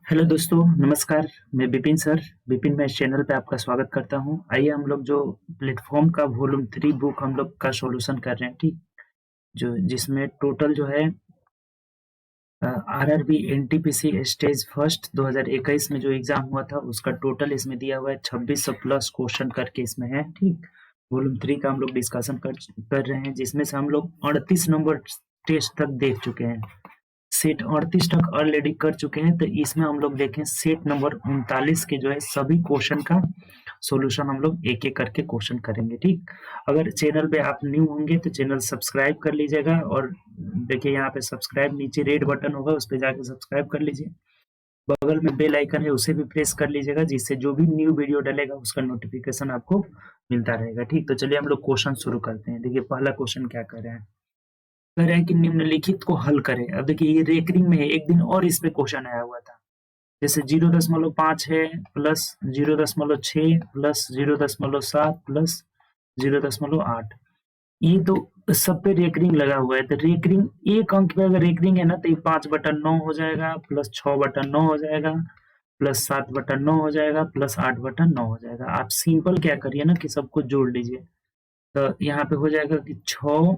Hello दोस्तों, नमस्कार। मैं विपिन सर, विपिन मैं इस चैनल पे आपका स्वागत करता हूँ। आइए हम लोग जो प्लेटफॉर्म का वॉल्यूम 3 बुक हम लोग का सॉल्यूशन कर रहे हैं, ठीक। जो जिसमें टोटल जो है आरआरबी एनटीपीसी स्टेज फर्स्ट 2021 में जो एग्जाम हुआ था उसका टोटल इसमें दिया हुआ है। 2600 प्लस क्वेश्चन करके इसमें है, ठीक। वॉल्यूम 3 का हम लोग डिस्कशन कर रहे हैं, जिसमें से हम लोग 38 नंबर टेस्ट तक देख चुके हैं। सेट 38 तक ऑलरेडी कर चुके हैं, तो इसमें हम लोग देखें सेट नंबर 39 के जो है सभी क्वेश्चन का सॉल्यूशन हम लोग एक एक करके क्वेश्चन करेंगे, ठीक। अगर चैनल पे आप न्यू होंगे तो चैनल सब्सक्राइब कर लीजिएगा, और देखिए यहाँ पे सब्सक्राइब नीचे रेड बटन होगा, उस पर जाके सब्सक्राइब कर लीजिए। बगल में बेल आइकन है, उसे भी प्रेस कर लीजिएगा, जिससे जो भी न्यू वीडियो डलेगा उसका नोटिफिकेशन आपको मिलता रहेगा, ठीक। तो चलिए हम लोग क्वेश्चन शुरू करते हैं। देखिए पहला क्वेश्चन क्या कर रहे हैं, कह रहे हैं कि निम्नलिखित को हल करें। अब देखिए ये रेकरिंग में है, एक दिन और इस पे क्वेश्चन आया हुआ था। जैसे 0.5 है प्लस 0.6 प्लस 0.7 प्लस 0.8, ये तो सब पे रेकरिंग लगा हुआ है। तो रेकरिंग एक अंक पे अगर रेकरिंग है ना, तो ये 5/9 हो जाएगा, प्लस 6/9 हो जाएगा, प्लस 7/9 हो जाएगा, प्लस 8/9 हो जाएगा। आप सिंपल क्या करिए ना कि सबको जोड़ लीजिए। तो यहाँ पे हो जाएगा कि 6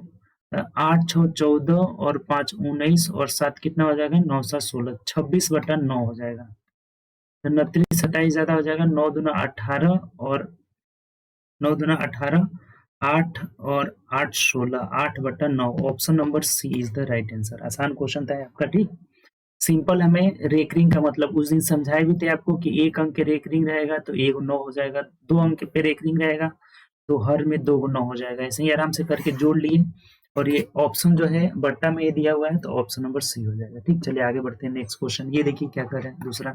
8 6 14 और 5 19 और 7 कितना हो जाएगा, 9 7 16, 26/9 हो जाएगा। तो 29 27 ज्यादा हो जाएगा, 9 दूना 18 और 9 दूना 18, 8 और 8 16, 8/9। Option number C is the right answer. आसान क्वेश्चन था आपका, ठीक। सिंपल हमें रेकरिंग का मतलब उस दिन समझाए भी थे आपको कि एक अंक के रेकरिंग रहेगा तो एक 9 हो जाएगा, 2 अंक पे रेकरिंग रहेगा तो हर में 2 गुना हो जाएगा। ऐसे ही आराम से करके जोड़ लिए, और ये ऑप्शन जो है बट्टा में ये दिया हुआ है, तो ऑप्शन नंबर सी हो जाएगा, ठीक। चलिए आगे बढ़ते हैं नेक्स्ट क्वेश्चन। ये देखिए क्या कर रहे हैं दूसरा,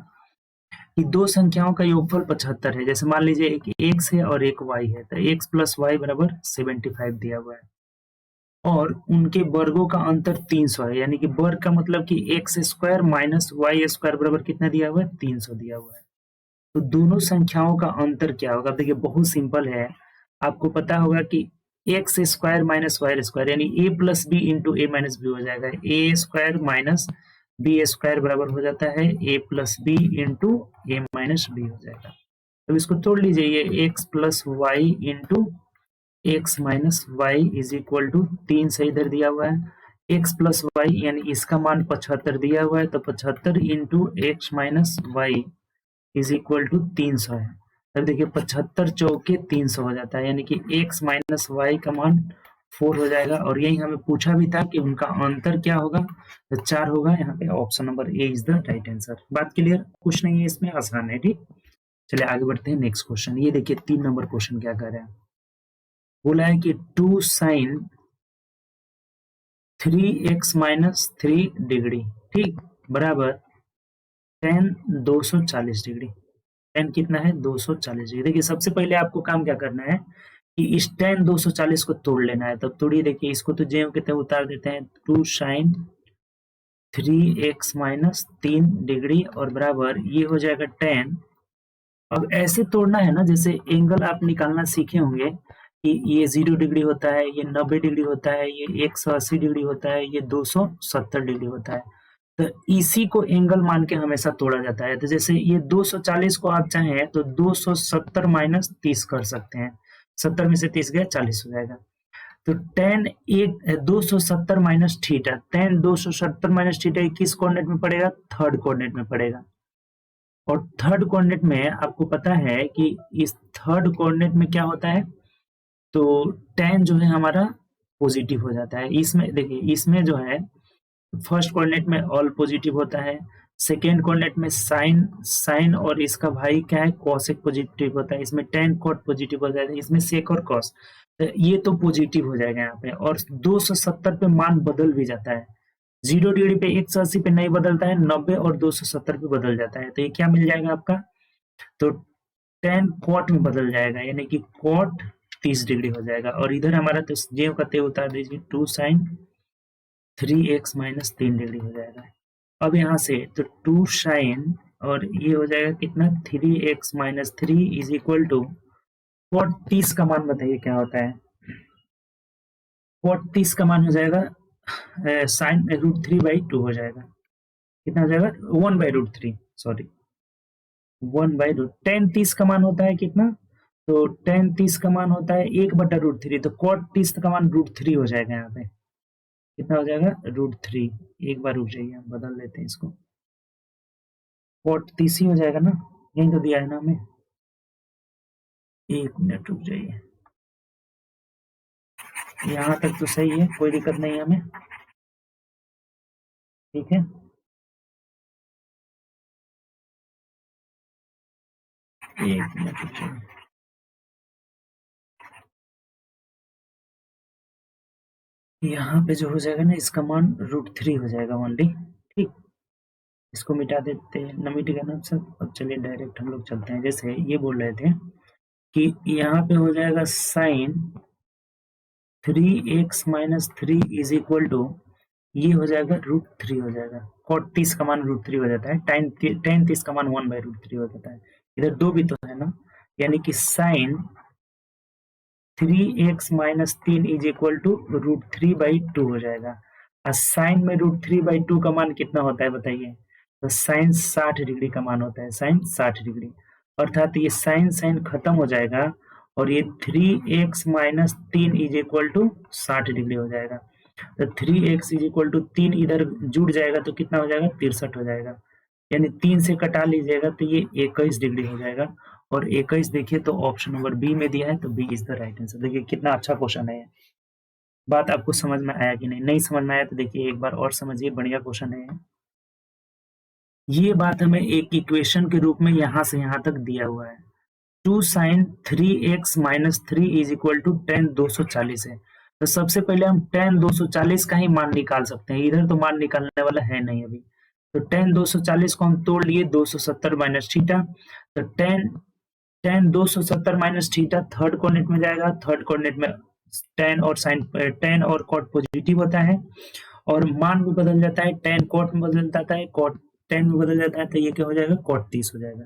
कि दो संख्याओं का योगफल 75 है। जैसे मान लीजिए एक एक्स है और एक वाई है, तो एक्स प्लस वाई बराबर 75 दिया हुआ है, और उनके वर्गों का अंतर 300 है। यानी कि वर्ग का मतलब कि X square minus Y square बराबर कितना दिया हुआ है, 300 दिया हुआ है। तो दोनों संख्याओं का अंतर क्या होगा। देखिए बहुत सिंपल है, आपको पता होगा कि X square minus Y square यानी A plus B into A minus B हो जाएगा। A square minus B square बराबर हो जाता है A plus B into A minus B हो जाएगा। तो इसको तोड़ लीजिए, ये X plus Y into X minus Y is equal to 3 से इधर दिया हुआ है, एक्स प्लस वाई यानी इसका मान 75 दिया हुआ है, तो 75 into X minus Y is equal to 300 है। तब देखिए 75 चौके 300 हो जाता है, यानी कि x माइनस वाई का मान 4 हो जाएगा। और यही हमें पूछा भी था कि उनका अंतर क्या होगा, तो 4 होगा। यहाँ पे option number A is the right answer. बात क्लियर, कुछ नहीं है इसमें, आसान है, ठीक। चलिए आगे बढ़ते हैं नेक्स्ट क्वेश्चन। ये देखिए 3 नंबर क्वेश्चन क्या कर रहे हैं, बोला है कि 2 साइन 3x माइनस 3 डिग्री, ठीक, बराबर tan 240 डिग्री। tan कितना है, 240 डिग्री। देखिए सबसे पहले आपको काम क्या करना है कि इस tan 240 को तोड़ लेना है। तब तोड़िए, देखिए इसको तो ज्यों के त्यों उतार देते हैं। 2 साइन 3x माइनस 3 डिग्री और बराबर ये हो जाएगा tan। अब ऐसे तोड़ना है ना, जैसे एंगल आप निकालना सीखे होंगे कि ये 0 डिग्री होता है, ये 90 डिग्री होता है, ये 180 डिग्री होता है, ये 270 डिग्री होता है। तो इसी को एंगल मान के हमेशा तोड़ा जाता है। तो जैसे ये 240 को आप चाहें तो 270 माइनस 30 कर सकते हैं। 70 में से 30 गया, 40 हो जाएगा। तो tan एक 270 minus theta, tan 270 minus theta किस कोऑर्डिनेट में पड़ेगा, थर्ड कोऑर्डिनेट में पड़ेगा। और थर्ड कोऑर्डिनेट में आपको पता है कि इस थर्ड कोऑर्डिनेट में क्या होता है, तो tan जो है हमारा पॉजिटिव हो जाता है। इसमें देखिए, इसमें जो है फर्स्ट कोऑर्डिनेट में ऑल पॉजिटिव होता है, सेकेंड कोऑर्डिनेट में साइन साइन और इसका भाई क्या है, कॉसेक पॉजिटिव होता है। इसमें tan कॉट पॉजिटिव हो जाएगा, इसमें सेक और कॉस, ये तो पॉजिटिव हो जाएगा यहाँ पे। और 270 पे मान बदल भी जाता है, 0 डिग्री पे 180 पे नहीं बदलता है, 90 और 270 पे बदल जाता है। तो ये क्या मिल जाएगा आपका, तो tan कॉट में बदल जाएगा, यानी कि कॉट 30 डिग्री हो जाएगा। और इधर हमारा तो जेव का तेव उतार दीजिए, 2 साइन 3x माइनस 3 डिग्री हो जाएगा। अब यहाँ से तो 2 साइन और ये हो जाएगा कितना, 3x minus 3 is equal to cot 30 का मान बताइए क्या होता है। कॉट 30 का मान हो जाएगा साइन √3/2 हो जाएगा। कितना हो जाएगा 1/√3, सॉरी 1/√, tan 30 का मान होता है कितना, तो tan 30 का मान होता है 1/√3, तो cot 30 का मान √3 हो जाएगा यहाँ पे, कितना हो जाएगा √3। एक बार रुक जाइए, हम बदल लेते हैं इसको, cot 30 ही हो जाएगा ना, यही तो दिया है ना हमें, एक मिनट रुक जाइए, यहाँ तक तो सही है, कोई दिक्कत नहीं है हमें, ठीक है। एक मिनट रुक जाइए, यहाँ पे जो हो जाएगा ना, इसका मान √3 हो जाएगा ओनली, ठीक। इसको मिटा देते हैं, न मिटेगा ना सब। अब चलिए डायरेक्ट हम लोग चलते हैं, जैसे ये बोल रहे थे कि यहाँ पे हो जाएगा sign 3x - 3 is equal to, ये हो जाएगा √3 हो जाएगा, cot 30 का मान √3 हो जाता है, tan 30 का मान 1/√3 हो जाता है, इधर दो भी तो है ना, यानी कि sign 3x - 3 is equal to √3/2 हो जाएगा। और साइन में √3/2 का मान कितना होता है बताइए, तो साइन 60 डिग्री का मान होता है, साइन 60 डिग्री, अर्थात ये साइन साइन खत्म हो जाएगा और ये 3x - 3 is equal to 60 degree हो जाएगा। तो 3x इज इक्वल टू 3 इधर जुड़ जाएगा तो कितना हो जाएगा 63 हो जाएगा, यानी 3 से कटा लीजिएगा तो ये 21 डिग्री हो जाएगा। और 21 देखिए तो ऑप्शन नंबर बी में दिया है, तो B is the right answer. देखिए कितना अच्छा क्वेश्चन है ये। बात आपको समझ में आया कि नहीं, नहीं समझ में आया तो देखिए एक बार और समझिए, बढ़िया क्वेश्चन है ये। बात हमें एक इक्वेशन के रूप में यहाँ से यहाँ तक दिया हुआ है, 2 sin 3x - 3 is equal to tan 240 है। तो सबसे पहले हम tan 240 का ही मान निकाल सकते हैं, इधर तो मान निकालने वाला है नहीं अभी, तो tan 240 को हम तोड़ लिए 270 माइनस थीटा, तो tan 270 minus theta third coordinate में जाएगा, थर्ड कोऑर्डिनेट में tan और cot पॉजिटिव होता है और मान भी बदल जाता है, tan cot में बदल जाता है, cot tan में बदल जाता है, तो ये क्या हो जाएगा cot 30 हो जाएगा,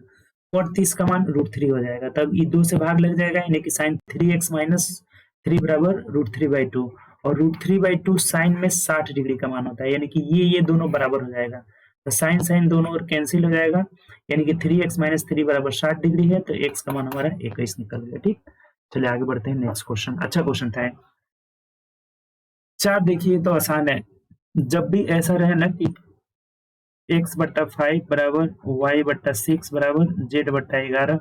cot 30 का मान √3 हो जाएगा, तब ये 2 से भाग लग जाएगा, यानी कि sin 3x - 3 बराबर √3/2, और √3/2 साइन में 60 डिग्री का मान होता है, यानी कि ये दोनों बराबर हो जाएगा, तो साइन साइन दोनों और कैंसिल हो जाएगा, यानी कि 3x - 3 बराबर 60 डिग्री है, तो x का मान हमारा 21 निकल गया, ठीक। चलिए आगे बढ़ते हैं, नेक्स्ट क्वेश्चन, अच्छा क्वेश्चन था। चार देखिए तो आसान है, जब भी ऐसा रहे ना कि x/5 बराबर y/6 बराबर z/11,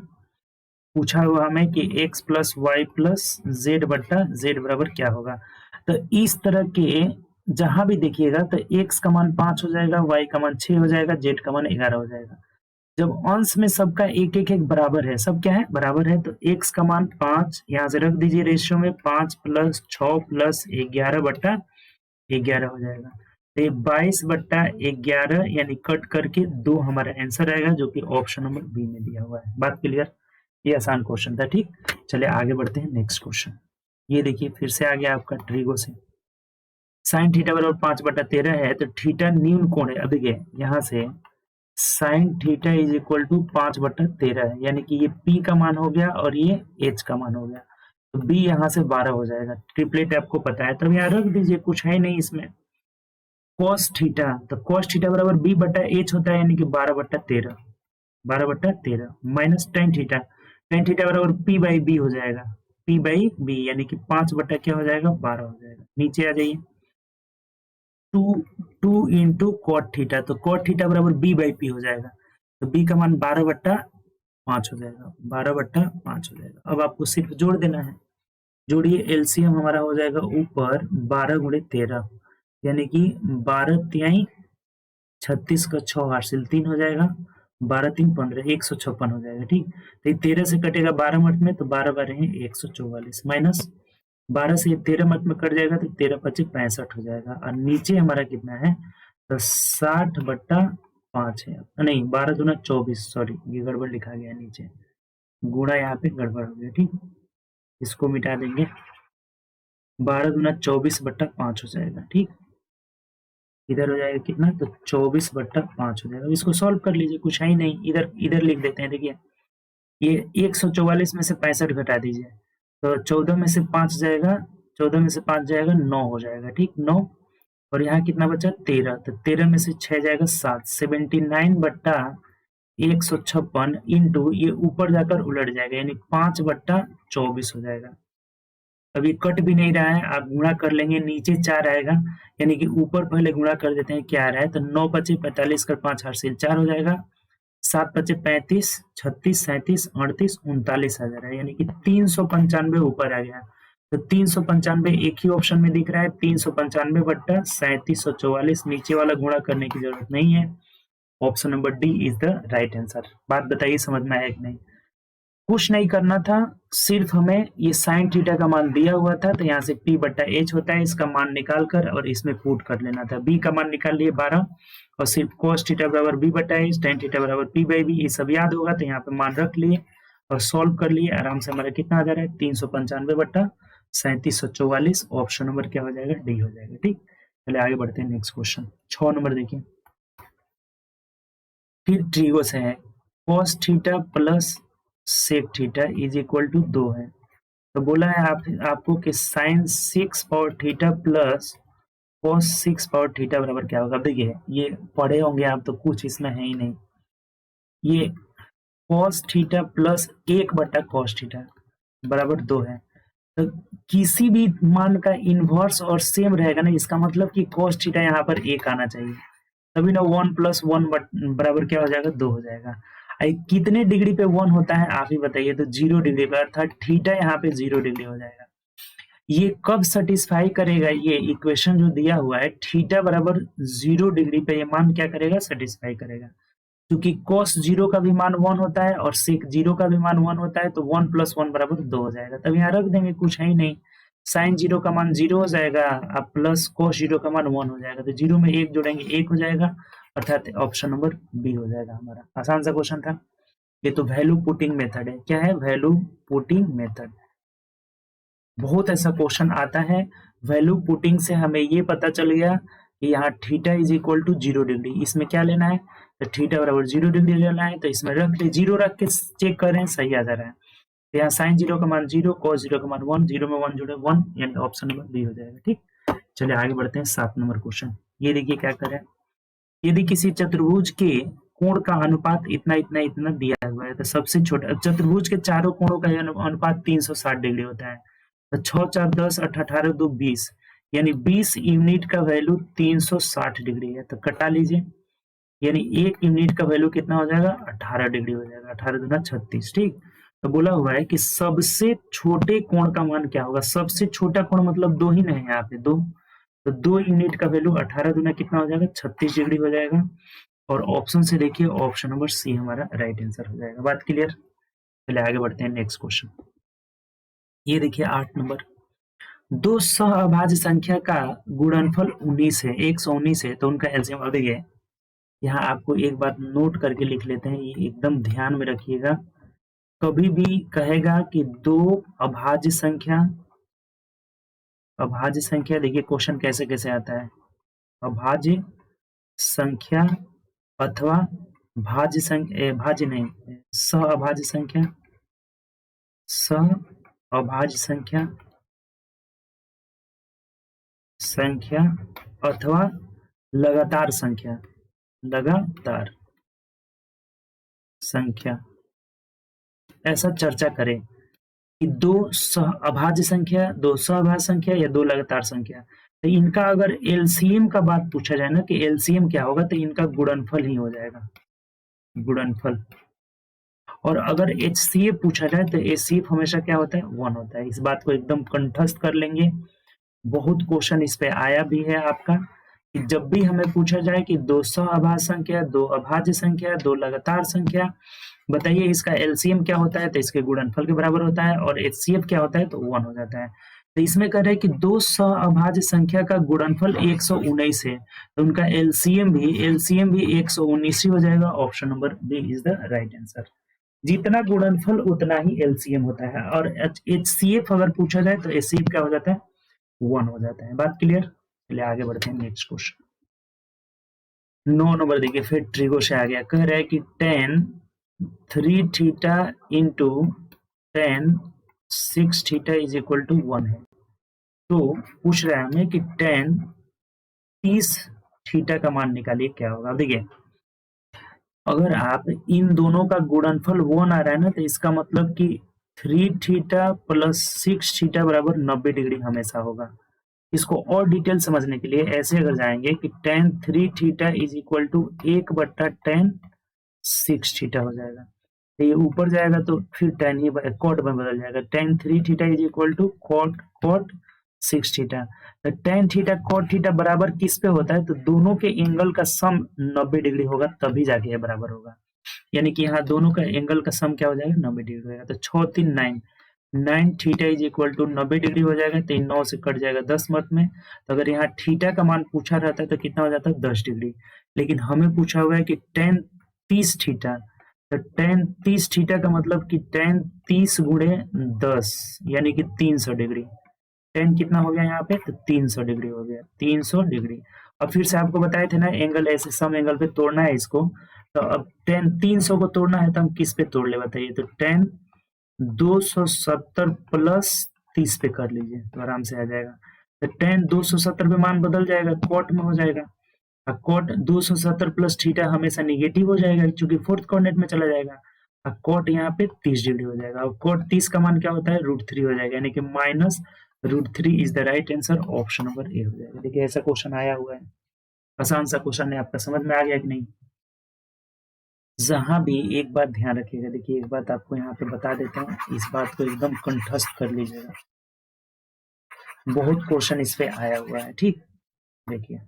पूछा हुआ हमें कि x plus Y plus z/z बराबर क्या होगा, तो इस तरह के जहां भी देखिएगा तो x का मान 5 हो जाएगा, y का मान 6 हो जाएगा, z का मान 11 हो जाएगा। जब अंश में सबका एक एक एक बराबर है, सब क्या है बराबर है, तो x का मान 5 यहाँ से रख दीजिए, रेशियो में 5 + 6 + 11/11 हो जाएगा, तो ये 22/11 यानी कट करके 2 हमारा आंसर आएगा, जो कि ऑप्शन नंबर बी में दिया हुआ है। बात क्लियर, ये आसान क्वेश्चन था, ठीक। चलिए आगे बढ़ते हैं, नेक्स्ट क्वेश्चन। ये देखिए फिर से आ गया आपका ट्रिगो से, साइन थीटा बराबर 5/13 है, तो थीटा न्यून कोण है। अब देखिए यहाँ से sine theta is equal to 5/13 है, यानी कि ये पी का मान हो गया और ये एच का मान हो गया, तो बी यहाँ से 12 हो जाएगा, ट्रिपलेट आपको पता है, तब यहाँ रख दीजिए, कुछ है नहीं इसमें। cos थीटा, तो cos थीटा बराबर b/h होता है, यानी कि 12/13 माइनस tan थीटा बराबर p/b हो जाएगा, p/b यानी कि 5 बटा क्या हो जाएगा 12 हो जाएगा। नीचे आ जाइए, 2 इंटू cot थीटा, तो cot थीटा बराबर b/p हो जाएगा, तो b का मान 12/5 हो जाएगा, 12/5 हो जाएगा। अब आपको सिर्फ जोड़ देना है, जोड़िए, एलसीएम हमारा हो जाएगा ऊपर 12 × 13, यानी कि 12 36 का 6 हासिल 3 हो जाएगा, 12 3 15 156 हो जाएगा, ठीक। तो ये 13 से कटेगा 12 मत में, तो 12 12 144 माइनस 12 से 13 मत में कट जाएगा, तो 13 25 65 हो जाएगा, और नीचे हमारा कितना है, तो 60/5 है, नहीं 12 दूना 24, सॉरी ये गड़बड़ लिखा गया नीचे, गुणा यहाँ पे गड़बड़ हो गया, ठीक। इसको मिटा देंगे, 12 दूना 24/5 हो जाएगा, ठीक। इधर हो जाएगा कितना, तो 24/5 हो जाएगा। इसको सॉल्व कर लीजिए, कुछ है ही नहीं, इधर इधर लिख देते हैं। देखिए ये 144 में से 65 घटा दीजिए, तो 14 में से 5 जाएगा, 14 में से 5 जाएगा 9 हो जाएगा, ठीक 9, और यहाँ कितना बचा 13, तो 13 में से 6 जाएगा 7, 79/156 इंटू ये ऊपर जाकर उलट जाएगा यानी 5/24 हो जाएगा। अब ये कट भी नहीं रहा है, आप गुणा कर लेंगे, नीचे 4 आएगा यानी कि ऊपर पहले गुणा कर देते हैं क्या आ रहा है, तो 9 पचे 45 कर 5 हासिल 4 हो जाएगा, 7 पचे 35, 36, 37, 38, 39 आ जा रहा है यानी कि 395 ऊपर आ गया। तो 395 एक ही ऑप्शन में दिख रहा है, 395/3744, नीचे वाला गुणा करने की जरूरत नहीं है। Option number D is the right answer. बात बताइए समझ में आया कि नहीं? कुछ नहीं करना था, सिर्फ हमें ये साइन थीटा का मान दिया हुआ था, तो यहाँ से p/h होता है, इसका मान निकाल कर और इसमें पुट कर लेना था। b का मान निकाल लिए 12 और सिर्फ cos थीटा बराबर b/h, tan थीटा बराबर p/b, ये सब याद होगा तो यहाँ पे मान रख लिए और सॉल्व कर लिए आराम से। हमारा कितना आ जा रहा है 395/3744। ऑप्शन नंबर क्या हो जाएगा? डी हो जाएगा। ठीक, चलिए आगे बढ़ते हैं नेक्स्ट क्वेश्चन। 6 नंबर देखिए, फिर ट्रिगो से है cos theta plus sec theta is equal to 2 है, तो बोला है आपको कि sine 6 power theta plus cos 6 power theta बराबर क्या होगा। देखिए ये पढ़े होंगे आप तो कुछ इसमें है ही नहीं, ये cos theta plus 1/cos theta बराबर 2 है, तो किसी भी मान का इनवर्स और सेम रहेगा ना, इसका मतलब कि cos थीटा यहाँ पर 1 आना चाहिए, तभी ना 1 + 1 बराबर क्या हो जाएगा 2 हो जाएगा। कितने डिग्री पे 1 होता है आप ही बताइए, तो 0 डिग्री पे, अर्थात थीटा यहाँ पे 0 डिग्री हो जाएगा। ये कब सेटिस्फाई करेगा, ये इक्वेशन जो दिया हुआ है थीटा बराबर 0 डिग्री पे, ये मान क्या करेगा? सेटिस्फाई करेगा, क्योंकि cos 0 का भी मान 1 होता है और sec 0 का भी मान 1 होता है, तो 1 + 1 बराबर 2 हो जाएगा। तब यहाँ रख देंगे, कुछ है ही नहीं, साइन 0 का मान 0 हो जाएगा, अब प्लस cos 0 का मान 1 हो जाएगा, तो 0 में 1 जोड़ेंगे 1 हो जाएगा, अर्थात ऑप्शन नंबर बी हो जाएगा हमारा। आसान सा क्वेश्चन था ये, तो वैल्यू पुटिंग मेथड है। क्या है? Value putting method. बहुत ऐसा क्वेश्चन आता है, वैल्यू पुटिंग से हमें ये पता चल गया कि यहाँ theta is equal to 0 degree, इसमें क्या लेना है, तो थीटा बराबर 0 डिग्री लेना है, तो इसमें रख ले, 0 रख के चेक कर रहे हैं सही आ जा रहा है, तो यहाँ साइन 0 का मान 0, cos 0 का मान 1, 0 में 1 जुड़े 1, यानी ऑप्शन नंबर बी हो जाएगा। ठीक, चलिए आगे बढ़ते हैं 7 नंबर क्वेश्चन। ये देखिए क्या कर रहे हैं, यदि किसी चतुर्भुज के कोण का अनुपात इतना इतना इतना दिया हुआ है, तो सबसे छोटा चतुर्भुज के चारों कोणों का अनुपात 360 डिग्री होता है, तो 6 4 10 8 18 2 20, यानी 20 यूनिट का वैल्यू 360 डिग्री है, तो कटा लीजिए, यानी 1 यूनिट का वैल्यू कितना हो जाएगा 18 डिग्री हो जाएगा, 18 दूना 36। ठीक, तो बोला हुआ है कि सबसे छोटे कोण का मान क्या होगा। सबसे छोटा कोण मतलब 2 ही नहीं है यहाँ पे, 2, तो 2 यूनिट का वैल्यू 18 दूना कितना हो जाएगा 36 डिग्री हो जाएगा, और ऑप्शन से देखिए ऑप्शन नंबर सी हमारा राइट आंसर हो जाएगा। बात क्लियर? चलिए आगे बढ़ते हैं नेक्स्ट क्वेश्चन। ये देखिए 8 नंबर, दो सहअभाज्य संख्या का गुणनफल 19 है, 119 है, तो उनका एलसीएम। अब देखिए यहाँ आपको एक बात नोट करके लिख लेते हैं, ये एकदम ध्यान में रखिएगा, कभी भी कहेगा कि दो अभाज्य संख्या, देखिए क्वेश्चन कैसे कैसे आता है, अभाज्य संख्या अथवा भाज्य संख्या, भाज्य नहीं, सहअभाज्य संख्या अथवा लगातार संख्या, ऐसा चर्चा करें कि दो अभाज्य संख्या, दो सहअभाज्य संख्या या दो लगातार संख्या, तो इनका अगर एलसीएम का बात पूछा जाए ना कि एलसीएम क्या होगा, तो इनका गुणनफल ही हो जाएगा, गुणनफल। और अगर एचसीएफ पूछा जाए तो एचसीएफ हमेशा क्या होता है 1 होता है। इस बात को एकदम कंठस्थ कर लेंगे, बहुत क्वेश्चन इस पे आया भी है आपका, कि जब भी हमें पूछा जाए कि दो सहअभाज्य संख्या, दो अभाज्य संख्या, दो लगातार संख्या, बताइए इसका एलसीएम क्या होता है, तो इसके गुणनफल के बराबर होता है, और एचसीएफ क्या होता है, तो 1 हो जाता है। तो इसमें कह रहे हैं कि दो सहअभाज्य संख्या का गुणनफल 119 है, तो उनका एलसीएम भी 119 ही हो जाएगा। Option number B is the right answer. जितना गुणनफल उतना ही एलसीएम होता है, और एचसीएफ अगर पूछा जाए तो एचसीएफ क्या हो जाता है 1 हो जाता है। बात क्लियर? चलिए आगे बढ़ते हैं नेक्स्ट क्वेश्चन। 9 नंबर देखिए, फिर ट्रिगो से आ गया, कह रहा है कि tan 3 theta into tan 6 theta is equal to 1 है, तो पूछ रहा है हमें कि tan 30 थीटा का मान निकालिए क्या होगा। अब देखिए, अगर आप इन दोनों का गुणनफल 1 आ रहा है ना, तो इसका मतलब कि 3 थीटा प्लस 6 थीटा बराबर 90 डिग्री हमेशा होगा। इसको और डिटेल समझने के लिए ऐसे अगर जाएंगे कि tan 3 theta is equal to 1/tan 6 theta हो जाएगा। तो ये ऊपर जाएगा तो फिर tan ही कॉट में बदल जाएगा। tan 3 theta is equal to cot 6 theta. तो tan थीटा कॉट थीटा बराबर किस पे होता है, तो दोनों के एंगल का सम 90 डिग्री होगा, तभी जाके ये बराबर होगा। यानी कि यहाँ दोनों का एंगल का सम क्या हो जाएगा, 90 डिग्री होगा। तो 6 3 9, 9 theta is equal to 90 degree हो जाएगा। तो 9 से कट जाएगा 10 मत में। तो अगर यहाँ थीटा का मान पूछा रहता है तो कितना हो जाता है, 10 डिग्री। लेकिन हमें पूछा हुआ है कि tan 30 थीटा, तो tan 30 थीटा का मतलब कि tan 30 गुणे 10 यानी कि 300 डिग्री। tan कितना हो गया यहाँ पे, तो 300 डिग्री हो गया, 300 डिग्री। अब फिर से आपको बताए थे ना, एंगल ऐसे सम एंगल पे तोड़ना है इसको। तो अब tan 300 को तोड़ना है तो हम किस पे तोड़ ले बताइए, तो tan 270 प्लस 30 पे कर लीजिए तो आराम से आ जाएगा। तो tan 270 पे मान बदल जाएगा, कॉट में हो जाएगा। अब कॉट 270 प्लस थीटा हमेशा निगेटिव हो जाएगा क्योंकि फोर्थ कोऑर्डिनेट में चला जाएगा। अब कॉट यहाँ पे 30 डिग्री हो जाएगा। अब कॉट 30 का मान क्या होता है, √3 हो जाएगा, यानी कि -√3 is the right answer, option number A हो जाएगा। देखिए ऐसा क्वेश्चन आया हुआ है, आसान सा क्वेश्चन है, आपका समझ में आ गया कि नहीं। जहां भी एक बात ध्यान रखिएगा, देखिए एक बात आपको यहाँ पे बता देता हूँ, इस बात को एकदम कंठस्थ कर लीजिएगा, बहुत क्वेश्चन इस पे आया हुआ है। ठीक, देखिए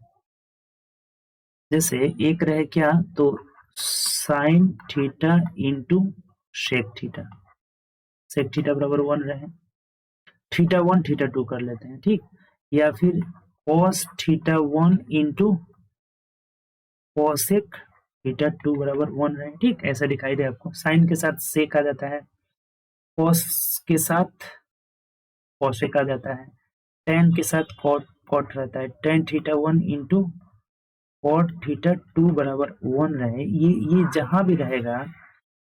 जैसे एक रहे क्या, तो sine theta into sec theta, sec theta बराबर 1 रहे, थीटा 1 थीटा 2 कर लेते हैं। ठीक, या फिर cos theta 1 into cosec theta 2 बराबर 1 रहे। ठीक, ऐसा दिखाई दे आपको, साइन के साथ सेक आ जाता है, cos के साथ कॉसेक आ जाता है, tan के साथ कॉट रहता है, tan theta 1 into cot theta 2 बराबर 1 रहे। ये जहां भी रहेगा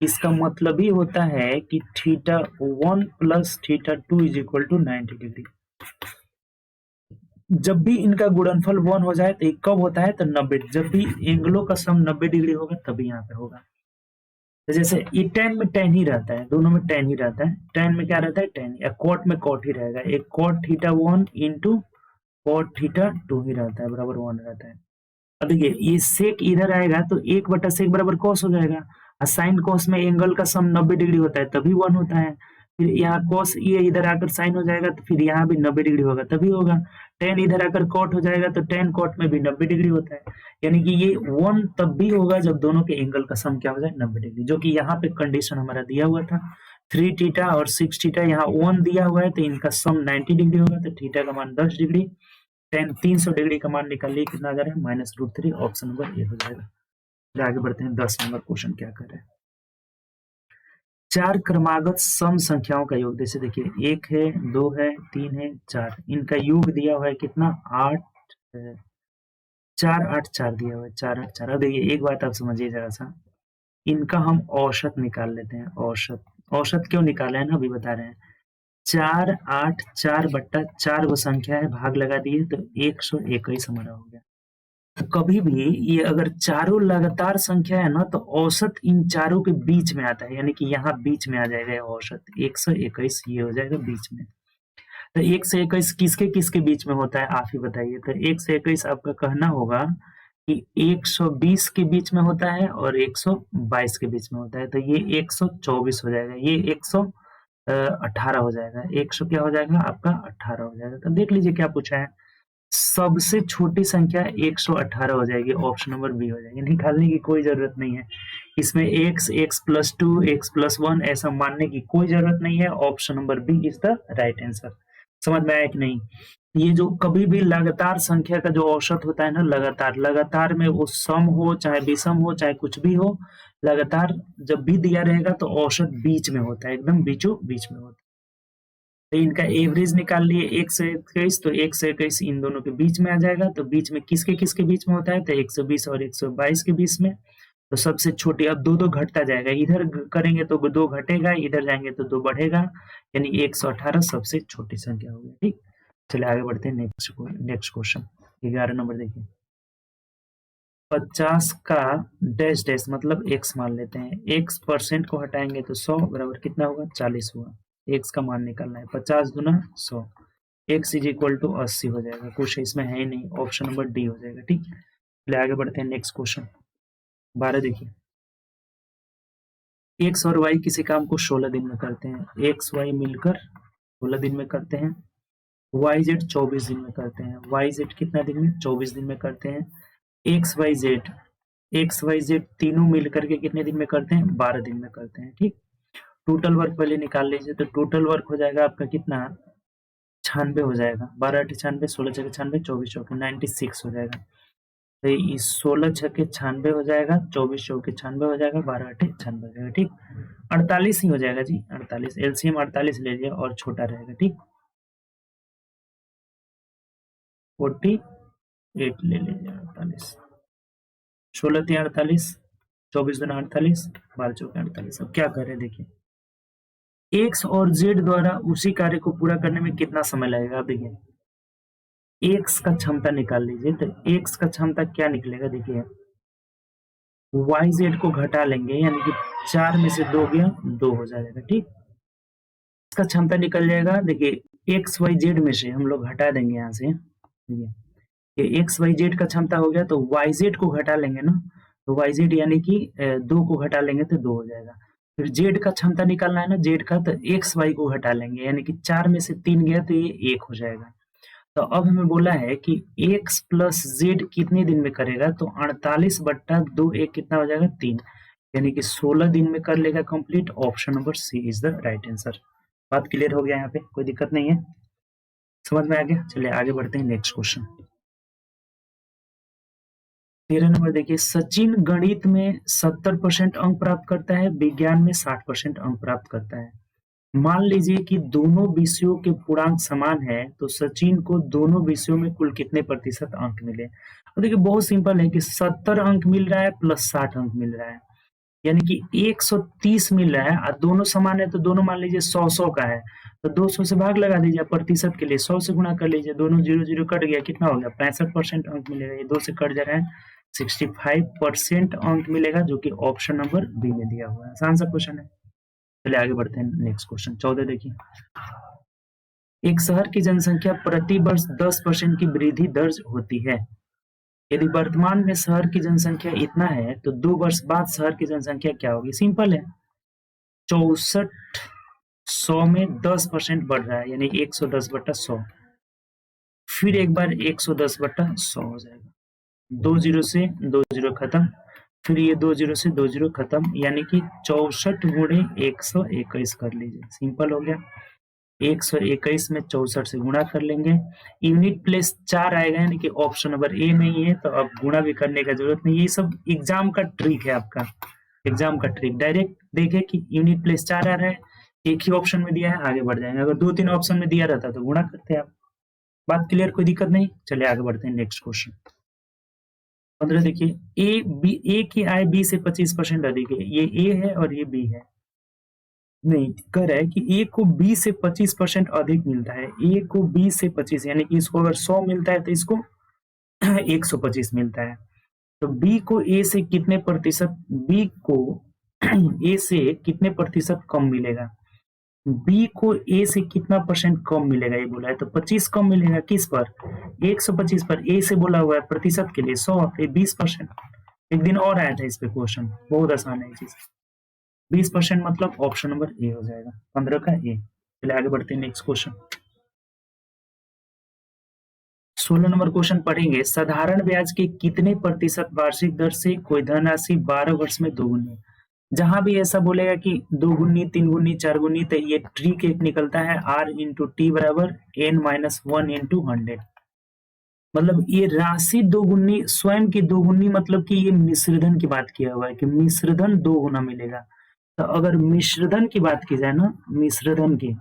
इसका मतलब ही होता है कि theta 1 plus theta 2 is equal to 90 degree. जब भी इनका गुणनफल 1 हो जाए तो ये कब होता है, तो 90, जब भी एंगलों का सम 90 डिग्री होगा तभी यहाँ पे होगा। तो जैसे ये tan में tan ही रहता है, दोनों में tan ही रहता है, tan में क्या रहता है, tan, या कॉट में कॉट ही रहेगा, एक cot theta 1 into cot theta 2 ही रहता है, बराबर 1 रहता है। अब देखिए ये सेक इधर आएगा तो 1/सेक बराबर कॉस हो जाएगा, और साइन कॉस में एंगल का सम 90 डिग्री होता है तभी 1 होता है। फिर यहाँ कॉस ये इधर आकर साइन हो जाएगा तो फिर यहाँ भी 90 डिग्री होगा तभी होगा। tan इधर आकर कॉट हो जाएगा तो tan कॉट में भी 90 डिग्री होता है, यानी कि ये 1 तब भी होगा जब दोनों के एंगल का सम क्या हो जाए, 90 डिग्री, जो कि यहाँ पे कंडीशन हमारा दिया हुआ था। 3 थीटा और 6 थीटा, यहाँ 1 दिया हुआ है तो इनका सम 90 डिग्री होगा, तो थीटा का मान 10 डिग्री, tan 300 डिग्री का मान निकालिए, कितना आ जा रहा है, -√3, ऑप्शन नंबर ए हो जाएगा। फिर आगे बढ़ते हैं, 10 नंबर क्वेश्चन क्या कर रहे हैं। 4 क्रमागत सम संख्याओं का योग, जैसे देखिए 1 है, 2 है, 3 है, 4, इनका योग दिया हुआ है कितना, 8 है, 4 8 4 दिया हुआ है, 4 8 4। अब देखिए एक बात आप समझिए जरा सा, इनका हम औसत निकाल लेते हैं। औसत, औसत क्यों निकाले हैं ना, अभी बता रहे हैं। 4 8 4/4 वो संख्या है, भाग लगा दिए तो 121 हमारा हो गया। तो कभी भी ये अगर चारों लगातार संख्या है ना, तो औसत इन चारों के बीच में आता है, यानी कि यहाँ बीच में आ जाएगा ये औसत, 121 ये हो जाएगा बीच में। तो 121 किसके किसके बीच में होता है, आप ही बताइए। तो 121 आपका कहना होगा कि 120 के बीच में होता है और 122 के बीच में होता है, तो ये 124 हो जाएगा, ये 118 हो जाएगा, 100 क्या हो जाएगा आपका 18 हो जाएगा। तो देख लीजिए क्या पूछा है, सबसे छोटी संख्या 118 हो जाएगी, ऑप्शन नंबर बी हो जाएगी, निकालने की कोई जरूरत नहीं है इसमें। x+2 x+1 ऐसा मानने की कोई जरूरत नहीं है, option number B is the right answer. समझ में आया कि नहीं। ये जो कभी भी लगातार संख्या का जो औसत होता है ना, लगातार लगातार में वो सम हो चाहे विषम हो चाहे कुछ भी हो, लगातार जब भी दिया रहेगा तो औसत बीच में होता है, एकदम बीचों बीच में होता है। तो इनका एवरेज निकाल लिए 121, तो 121 इन दोनों के बीच में आ जाएगा, तो बीच में किसके किसके बीच में होता है, तो 120 और 122 के बीच में। तो सबसे छोटी, अब दो दो घटता जाएगा, इधर करेंगे तो 2 घटेगा, इधर जाएंगे तो 2 बढ़ेगा, यानी 118 सबसे छोटी संख्या हो गई। ठीक, चलिए आगे बढ़ते हैं नेक्स्ट क्वेश्चन, 11 नंबर देखिए। 50 का डैश डैश मतलब x मान लेते हैं, x% को हटाएंगे तो 100 बराबर कितना होगा 40 हुआ। x का मान निकालना है, 50 गुना 100, x इज इक्वल टू 80 हो जाएगा। कुछ इसमें है ही नहीं, ऑप्शन नंबर डी हो जाएगा। ठीक, चलिए आगे बढ़ते हैं नेक्स्ट क्वेश्चन 12 देखिए। x और y किसी काम को 16 दिन में करते हैं, x y मिलकर 16 दिन में करते हैं, वाई जेड 24 दिन में करते हैं, वाई जेड कितना दिन में 24 दिन में करते हैं, एक्स वाई जेड तीनों मिल करके कितने दिन में करते हैं 12 दिन में करते हैं। ठीक, टोटल वर्क पहले निकाल लीजिए, तो टोटल वर्क हो जाएगा आपका कितना 96 हो जाएगा, 12 × 96 16 × 96 24 चौके 96 हो जाएगा। तो ये 16 छक्के 96 हो जाएगा, 24 चौके 96 हो जाएगा, 12 8 96 हो जाएगा। ठीक, 48 ही हो जाएगा जी, 48 एलसीएम 48 ले लिया और छोटा रहेगा। ठीक, 48 ले लीजिए, 48 16 3 48 24 दूना 48 12 चौके 48। अब क्या कर रहे हैं देखिए, एक्स और जेड द्वारा उसी कार्य को पूरा करने में कितना समय लगेगा। आप देखिए एक्स का क्षमता निकाल लीजिए, तो एक्स का क्षमता क्या निकलेगा देखिए, वाई जेड को घटा लेंगे यानी कि 4 में से 2 गया 2 हो जाएगा। ठीक, इसका क्षमता निकल जाएगा, देखिए एक्स वाई जेड में से हम लोग घटा देंगे यहाँ से, ये एक्स वाई जेड का क्षमता हो गया, तो वाई जेड को घटा लेंगे ना, तो वाई जेड यानी कि 2 को घटा लेंगे तो 2 हो जाएगा। फिर जेड का क्षमता निकालना है ना, जेड का, तो एक्स वाई को घटा लेंगे यानी कि 4 में से 3 गया तो ये 1 हो जाएगा। तो अब हमें बोला है कि x प्लस जेड कितने दिन में करेगा, तो 48/2 एक कितना हो जाएगा 3, यानी कि 16 दिन में कर लेगा complete. Option number C is the right answer. बात क्लियर हो गया, यहाँ पे कोई दिक्कत नहीं है, समझ में आ गया। चलिए आगे बढ़ते हैं नेक्स्ट क्वेश्चन 13 नंबर देखिए, सचिन गणित में 70% अंक प्राप्त करता है, विज्ञान में 60% अंक प्राप्त करता है। मान लीजिए कि दोनों विषयों के पूर्णांक समान है, तो सचिन को दोनों विषयों में कुल कितने प्रतिशत अंक मिले। और देखिए बहुत सिंपल है कि 70 अंक मिल रहा है प्लस 60 अंक मिल रहा है, यानी कि 130 मिल रहा है, और दोनों समान है तो दोनों मान लीजिए 100 का है, तो 200 से भाग लगा दीजिए, प्रतिशत के लिए 100 से गुणा कर लीजिए, दोनों 0 0 कट गया, कितना हो गया 65% अंक मिलेगा। ये 2 से कट जा रहा है, 65% अंक मिलेगा, जो कि ऑप्शन नंबर बी में दिया हुआ है। आसान सा क्वेश्चन है। चलिए आगे बढ़ते हैं नेक्स्ट क्वेश्चन 14 देखिए, एक शहर की जनसंख्या प्रति वर्ष 10% की वृद्धि दर्ज होती है। यदि वर्तमान में शहर की जनसंख्या इतना है, तो 2 वर्ष बाद शहर की जनसंख्या क्या होगी। सिंपल है, 6400 में 10% बढ़ रहा है, यानी 110/100, फिर एक बार 110/100 हो जाएगा, 2 जीरो से 2 जीरो खत्म, फिर ये 2 जीरो से 2 जीरो खत्म, यानी कि 64 गुणे 121 कर लीजिए। सिंपल हो गया, 121 में 64 से गुणा कर लेंगे, यूनिट प्लेस 4 आएगा, यानी कि ऑप्शन नंबर ए में ही है, तो अब गुणा भी करने का जरूरत नहीं। ये सब एग्जाम का ट्रिक है, आपका एग्जाम का ट्रिक। डायरेक्ट देखे कि यूनिट प्लेस 4 आ रहा है, एक ही ऑप्शन में दिया है, आगे बढ़ जाएंगे। अगर 2-3 ऑप्शन में दिया रहता तो गुणा करते आप। बात क्लियर, कोई दिक्कत नहीं। चलिए आगे बढ़ते हैं नेक्स्ट क्वेश्चन 15 देखिए, ए की आय बी से 25% अधिक है। ये ए है और ये बी है, नहीं कह रहा है कि ए को बी से 25% अधिक मिलता है। ए को बी से 25, यानी कि इसको अगर 100 मिलता है तो इसको 125 मिलता है। तो बी को ए से कितने प्रतिशत, बी को ए से कितने प्रतिशत कम मिलेगा, बी को ए से कितना परसेंट कम मिलेगा, ये बोला है। तो 25 कम मिलेगा किस पर, 125 पर। ए से बोला हुआ है प्रतिशत के लिए 100, 20%। एक दिन और आया था इस पे क्वेश्चन, बहुत आसान है ये चीज। 20% मतलब ऑप्शन नंबर ए हो जाएगा, 15 का ए। चलिए आगे बढ़ते हैं नेक्स्ट क्वेश्चन 16 नंबर क्वेश्चन पढ़ेंगे, साधारण ब्याज के कितने प्रतिशत वार्षिक दर से कोई धनराशि 12 वर्ष में दोगुनी। जहां भी ऐसा बोलेगा कि 2 गुनी 3 गुनी 4 गुनी, तो ये ट्रिक एक निकलता है, R इंटू टी बराबर n-1 इंटू 100। मतलब ये राशि दोगुनी, स्वयं की दोगुनी, मतलब कि ये मिश्रधन की बात किया हुआ है कि मिश्रधन 2 गुना मिलेगा। तो अगर मिश्रधन की बात की जाए ना, मिश्रधन की,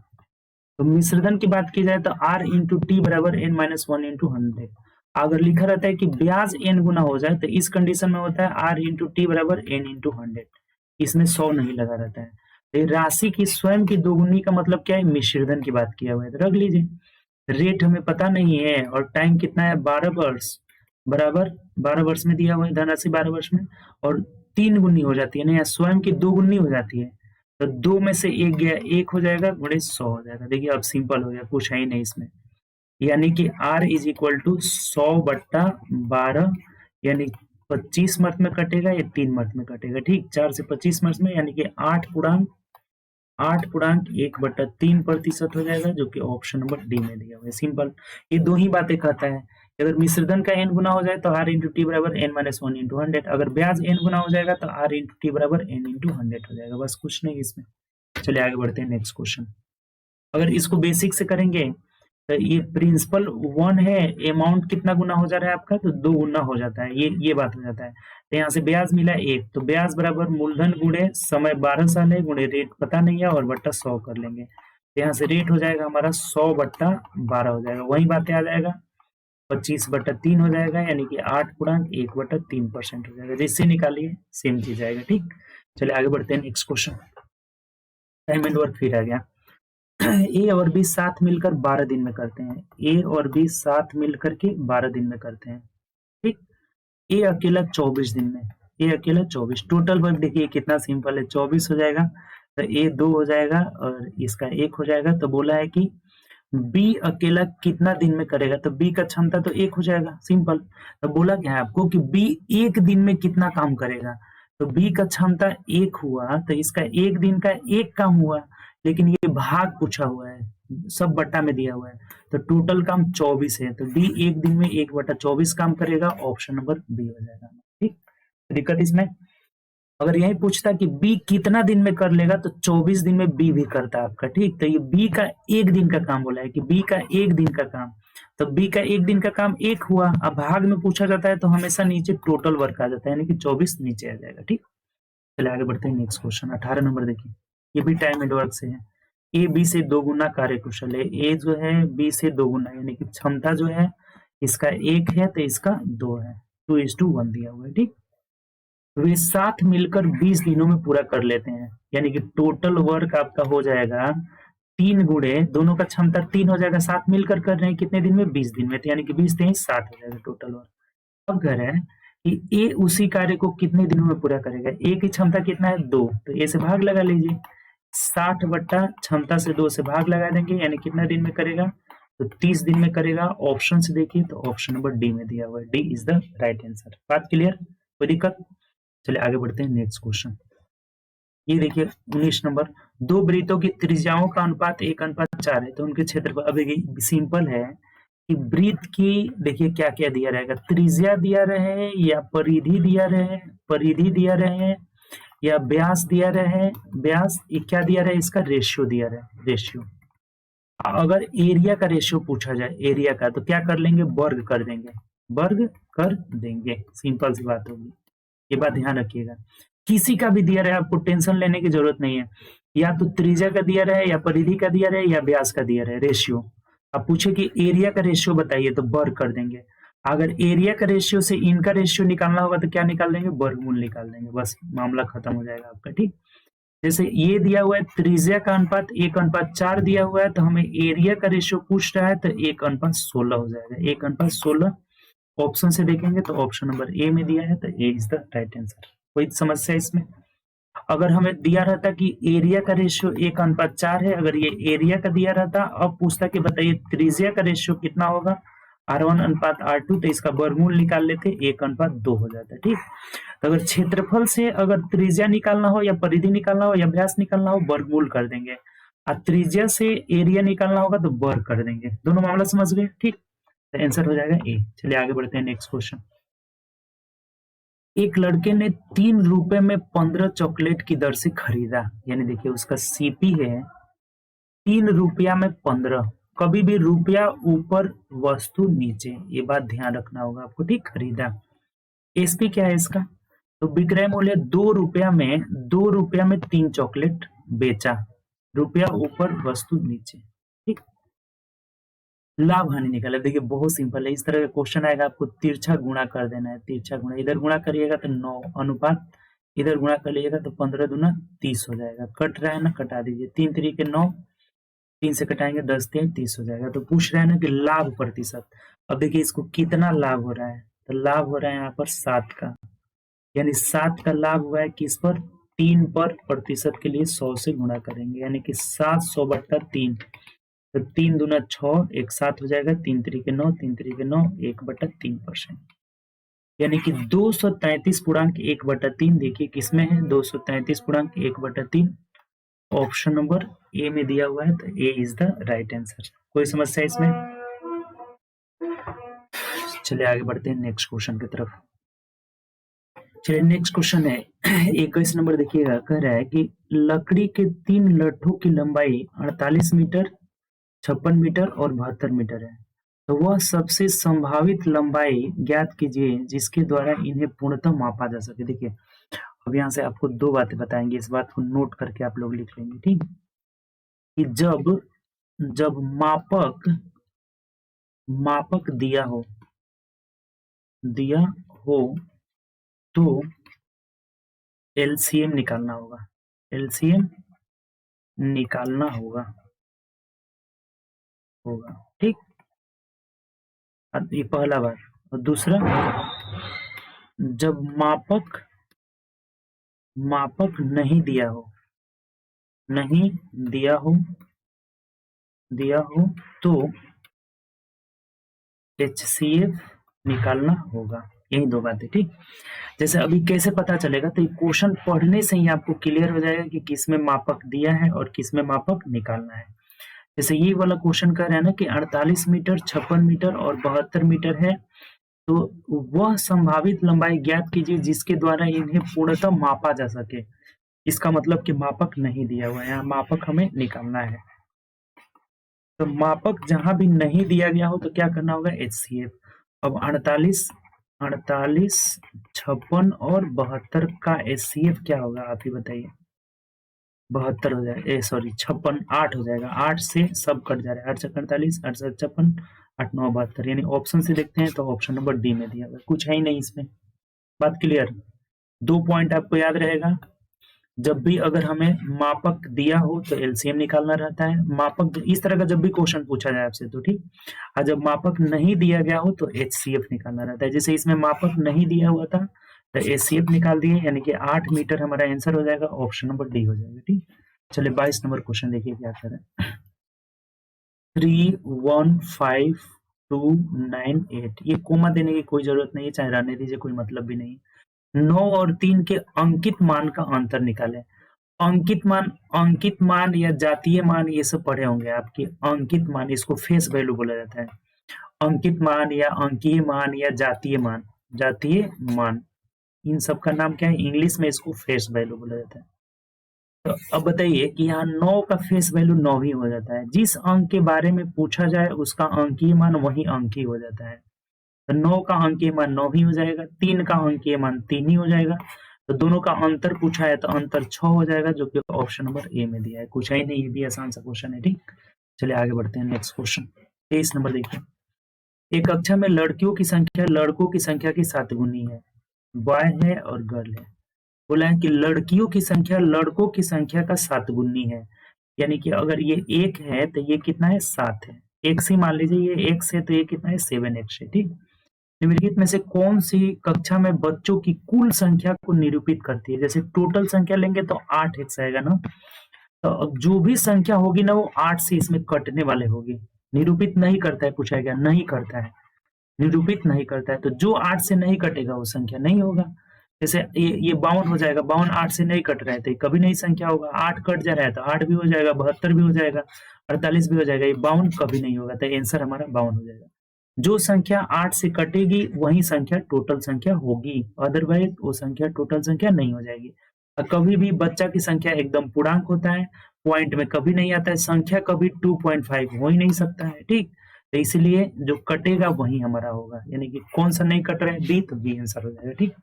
तो मिश्रधन की बात की जाए तो R इंटू टी बराबर n-1 इंटू 100। अगर लिखा रहता है कि ब्याज n गुना हो जाए, तो इस कंडीशन में होता है R इंटू टी बराबर n इंटू 100, इसमें 100 नहीं लगा रहता है। तो राशि की स्वयं की दोगुनी का मतलब क्या है, मिश्रधन की बात किया हुआ है, तो रख लीजिए। रेट हमें पता नहीं है और टाइम कितना है 12 वर्ष, बराबर 12 वर्ष में दिया हुआ है धनराशि 12 वर्ष में, और 3 गुनी हो जाती है ना, या स्वयं की 2 गुनी हो जाती है, तो 2 में से 1 गया 1 हो जाएगा, गुणे 100 हो जाएगा। देखिए अब सिंपल हो गया, कुछ है ही नहीं इसमें। यानी कि R इज इक्वल टू 100/12, यानी 25 मंथ में कटेगा या 3 मंथ में कटेगा। ठीक, 4 से 25 मंथ में, यानी कि 8.1/3% हो जाएगा, जो कि ऑप्शन नंबर डी में दिया हुआ है। सिंपल, ये दो ही बातें कहता है। अगर मिश्रधन का n गुना हो जाए तो r इंटू टी बराबर n-1 इंटू 100, अगर ब्याज n गुना हो जाएगा तो r इंटू टी बराबर n इंटू 100 हो जाएगा। बस कुछ नहीं इसमें। चलिए आगे बढ़ते हैं नेक्स्ट क्वेश्चन। अगर इसको बेसिक से करेंगे तो ये प्रिंसिपल 1 है, अमाउंट कितना गुना हो जा रहा है आपका, तो 2 गुना हो जाता है, ये बात हो जाता है। तो यहाँ से ब्याज मिला 1, तो ब्याज बराबर मूलधन गुणे समय 12 साल है, गुणे रेट पता नहीं है, और बट्टा 100 कर लेंगे। तो यहाँ से रेट हो जाएगा हमारा 100/12 हो जाएगा, वही बातें आ जाएगा, 25/3 हो जाएगा, यानी कि 8.1/3% हो जाएगा। जिससे निकालिए सेम चीज आएगा। ठीक, चलिए आगे बढ़ते हैं next question. Time and work फिर आ गया। ए और बी साथ मिलकर 12 दिन में करते हैं। ए और बी साथ मिलकर के 12 दिन में करते हैं। ठीक, ए अकेला 24 दिन में, ए अकेला 24, टोटल वर्क देखिए कितना सिंपल है, 24 हो जाएगा, तो ए 2 हो जाएगा और इसका 1 हो जाएगा। तो बोला है कि बी अकेला कितना दिन में करेगा, तो बी का क्षमता तो 1 हो जाएगा, सिंपल। तो बोला क्या है आपको कि बी 1 दिन में कितना काम करेगा, तो बी का क्षमता 1 हुआ, तो इसका 1 दिन का 1 काम हुआ, लेकिन ये भाग पूछा हुआ है, सब बट्टा में दिया हुआ है, तो टोटल काम 24 है, तो बी 1 दिन में 1/24 काम करेगा, ऑप्शन नंबर बी हो जाएगा। ठीक, दिक्कत इसमें अगर यही पूछता कि बी कितना दिन में कर लेगा, तो 24 दिन में बी भी करता आपका। ठीक, तो ये बी का 1 दिन का काम बोला है कि बी का 1 दिन का काम, तो बी का 1 दिन का काम 1 हुआ। अब भाग में पूछा जाता है तो हमेशा नीचे टोटल वर्क आ जाता है, यानी कि 24 नीचे आ जाएगा। ठीक, चलिए आगे बढ़ते हैं नेक्स्ट क्वेश्चन 18 नंबर देखिए, ये भी टाइम एंड वर्क से है। ए बी से 2 गुना कार्य कुशल है, ए जो है बी से 2 गुना, यानी कि क्षमता जो है इसका 1 है तो इसका 2 है, 2:1 दिया हुआ है। ठीक, वे साथ मिलकर 20 दिनों में पूरा कर लेते हैं, यानी कि टोटल वर्क आपका हो जाएगा 3 गुणे, दोनों का क्षमता 3 हो जाएगा, साथ मिलकर कर रहे हैं कितने दिन में, 20 दिन में, तो यानी कि 20×3=60 हो जाएगा टोटल वर्क। अब कह रहे हैं कि ए उसी कार्य को कितने दिनों में पूरा करेगा। ए की क्षमता कितना है, 2, तो ए से भाग लगा लीजिए, 60 बट्टा क्षमता से 2 से भाग लगा देंगे, यानी कितना दिन में करेगा, तो 30 दिन में करेगा। ऑप्शन से देखिए तो ऑप्शन नंबर डी में दिया हुआ है, D is the right answer. बात क्लियर, कोई दिक्कत। चलिए आगे बढ़ते हैं नेक्स्ट क्वेश्चन। ये देखिए 19 नंबर, दो वृत्तों की त्रिज्याओं का अनुपात 1:4 है, तो उनके क्षेत्रफल। अब देखिए सिंपल है कि वृत्त की देखिए क्या क्या दिया रहेगा, त्रिज्या दिया रहे या परिधि दिया रहे, परिधि दिया रहे या व्यास दिया रहे, व्यास क्या दिया रहे, इसका रेशियो दिया रहे, रेशियो। अगर एरिया का रेशियो पूछा जाए, एरिया का, तो क्या कर लेंगे, वर्ग कर देंगे, वर्ग कर देंगे, सिंपल सी बात होगी। ये बात ध्यान रखिएगा, किसी का भी दिया रहे आपको टेंशन लेने की जरूरत नहीं है, या तो त्रिज्या का दिया रहे या परिधि का दिया रहे या व्यास का दिया रहे, रेशियो। अब पूछे कि एरिया का रेशियो बताइए, तो वर्ग कर देंगे। अगर एरिया का रेशियो से इनका रेशियो निकालना होगा तो क्या निकाल देंगे, वर्गमूल निकाल देंगे, बस मामला खत्म हो जाएगा आपका। ठीक, जैसे ये दिया हुआ है त्रिज्या का अनुपात 1:4 दिया हुआ है, तो हमें एरिया का रेशियो पूछ रहा है, तो 1:16 हो जाएगा, 1:16। ऑप्शन से देखेंगे तो ऑप्शन नंबर ए में दिया है, तो ए इज द राइट आंसर। कोई समस्या इसमें। अगर हमें दिया रहता कि एरिया का रेशियो 1:4 है, अगर ये एरिया का दिया रहता, अब पूछता कि बताइए त्रिज्या का रेशियो कितना होगा, R1:R2, तो इसका वर्गमूल निकाल लेते, 1:2 हो जाता है। ठीक, तो अगर क्षेत्रफल से अगर त्रिज्या निकालना हो या परिधि निकालना हो या व्यास निकालना हो, वर्गमूल कर देंगे, और त्रिज्या से एरिया निकालना होगा तो वर्ग कर देंगे। दोनों मामला समझ गए। ठीक, तो आंसर हो जाएगा ए। चलिए आगे बढ़ते हैं नेक्स्ट क्वेश्चन। एक लड़के ने 3 रुपए में 15 चॉकलेट की दर से खरीदा, यानी देखिए उसका सीपी है 3 रुपया में 15, कभी भी रुपया ऊपर वस्तु नीचे, ये बात ध्यान रखना होगा आपको। ठीक, खरीदा। एसपी क्या है इसका, तो विक्रय मूल्य 2 रुपया में 3 चॉकलेट बेचा, रुपया ऊपर वस्तु नीचे। ठीक, लाभ हानि निकाला। देखिए बहुत सिंपल है, इस तरह का क्वेश्चन आएगा, आपको तिरछा गुणा कर देना है, तिरछा गुणा, इधर गुणा करिएगा तो 9 अनुपात, इधर गुणा कर लीजिएगा तो 15 दूना 30 हो जाएगा। कट रहा है ना, कटा दीजिए, 3 3 9, 3 से कटाएंगे 10 3 30 हो जाएगा। तो पूछ रहे हैं ना कि लाभ प्रतिशत। अब देखिए इसको कितना लाभ हो रहा है, तो लाभ हो रहा है यहाँ पर 7 का, यानी 7 का लाभ हुआ है किस पर, 3 पर, प्रतिशत के लिए 100 से गुणा करेंगे, यानी कि 700/3। तो 3 दूना 6, एक 7 हो जाएगा, 3 तरीके 9, 3 तरीके 9, 1/3%, यानी कि 233.1/3 देखिए किसमें है, 233.1/3 ऑप्शन नंबर ए में दिया हुआ है, तो ए इज द राइट आंसर। कोई समस्या इसमें? चलिए आगे बढ़ते हैं नेक्स्ट क्वेश्चन की तरफ। चलिए नेक्स्ट क्वेश्चन है 21 नंबर, देखिएगा, कह रहा है कि लकड़ी के 3 लट्ठों की लंबाई 48 मीटर, 56 मीटर और 72 मीटर है, तो वह सबसे संभावित लंबाई ज्ञात कीजिए जिसके द्वारा इन्हें पूर्णतः मापा जा सके। देखिए अब यहाँ से आपको 2 बातें बताएंगे, इस बात को नोट करके आप लोग लिख लेंगे, ठीक, कि जब मापक दिया हो तो एलसीएम निकालना होगा, एलसीएम निकालना होगा, ठीक। अब ये पहला बात। और दूसरा, जब मापक नहीं दिया हो तो HCF निकालना होगा। यही 2 बातें, ठीक। जैसे अभी कैसे पता चलेगा, तो ये क्वेश्चन पढ़ने से ही आपको क्लियर हो जाएगा कि किसमें मापक दिया है और किसमें मापक निकालना है। जैसे ये वाला क्वेश्चन कह रहा है ना कि 48 मीटर, 56 मीटर और 72 मीटर है, तो वह संभावित लंबाई ज्ञात कीजिए जिसके द्वारा इन्हें पूर्णतः मापा जा सके। इसका मतलब कि मापक नहीं दिया हुआ है, यहाँ मापक हमें निकालना है। तो मापक जहां भी नहीं दिया गया हो तो क्या करना होगा, HCF। अब 48, 56 और 72 का HCF क्या होगा, आप ही बताइए। 72 हो जाएगा, सॉरी 56, 8 हो जाएगा, 8 से सब कट जा रहा है, 8 से 48, 8 से 56, 8 9 72, यानी ऑप्शन से देखते हैं तो ऑप्शन नंबर डी में दिया हुआ है, कुछ है ही नहीं इसमें। बात क्लियर? 2 पॉइंट आपको याद रहेगा, जब भी अगर हमें मापक दिया हो तो एलसीएम निकालना रहता है, मापक इस तरह का जब भी क्वेश्चन पूछा जाए आपसे तो ठीक, और जब मापक नहीं दिया गया हो तो HCF निकालना रहता है। जैसे इसमें मापक नहीं दिया हुआ था तो HCF निकाल दिए, यानी कि 8 मीटर हमारा आंसर हो जाएगा, ऑप्शन नंबर डी हो जाएगा, ठीक। चलिए 22 नंबर क्वेश्चन देखिए क्या कर रहे हैं। 315,298, ये कोमा देने की कोई जरूरत नहीं है, चाहे रहने दीजिए, कोई मतलब भी नहीं। 9 और 3 के अंकित मान का अंतर निकालें। अंकित मान या जातीय मान ये सब पढ़े होंगे आपके। अंकित मान, इसको फेस वैल्यू बोला जाता है। अंकित मान या अंकीय मान या जातीय मान, इन सब का नाम क्या है, इंग्लिश में इसको फेस वैल्यू बोला जाता है। तो अब बताइए कि यहाँ 9 का फेस वैल्यू 9 ही हो जाता है, जिस अंक के बारे में पूछा जाए उसका अंकीय मान वही अंक ही हो जाता है। तो 9 का अंकीय मान 9 ही हो जाएगा, 3 का अंकीय मान 3 ही हो जाएगा, तो दोनों का अंतर पूछा है तो अंतर 6 हो जाएगा, जो कि ऑप्शन नंबर ए में दिया है। कुछ है नहीं, ये भी आसान सा क्वेश्चन है, ठीक। चलिए आगे बढ़ते हैं नेक्स्ट क्वेश्चन 23 नंबर देखिए। एक कक्षा में लड़कियों की संख्या लड़कों की संख्या की 7 गुनी है, बॉय है और गर्ल है। बोला है कि लड़कियों की संख्या लड़कों की संख्या का 7 गुनी है, यानी कि अगर ये 1 है तो ये कितना है, 7 है। एक से मान लीजिए ये x है तो ये कितना है, 7x है, ठीक। निम्नलिखित में से कौन सी कक्षा में बच्चों की कुल संख्या को निरूपित करती है। जैसे टोटल संख्या लेंगे तो 8x आएगा ना, तो अब जो भी संख्या होगी ना वो 8 से इसमें कटने वाले होगी। निरूपित नहीं करता है, पूछा गया, नहीं करता है, निरूपित नहीं करता है, तो जो 8 से नहीं कटेगा वो संख्या नहीं होगा। जैसे ये 52 हो जाएगा, 52 8 से नहीं कट रहा है तो कभी नहीं संख्या होगा। 8 कट जा रहा है तो 8 भी हो जाएगा, 72 भी हो जाएगा, 48 भी हो जाएगा, ये 52 कभी नहीं होगा, तो आंसर हमारा 52 हो जाएगा। जो संख्या 8 से कटेगी वही संख्या टोटल संख्या होगी, अदरवाइज वो संख्या टोटल संख्या नहीं हो जाएगी। और कभी भी बच्चा की संख्या एकदम पूर्णांक होता है, पॉइंट में कभी नहीं आता है, संख्या कभी 2.5 हो ही नहीं सकता है, ठीक। तो इसलिए जो कटेगा वही हमारा होगा, यानी कि कौन सा नहीं कट रहा है, बी, तो बी आंसर हो जाएगा, ठीक।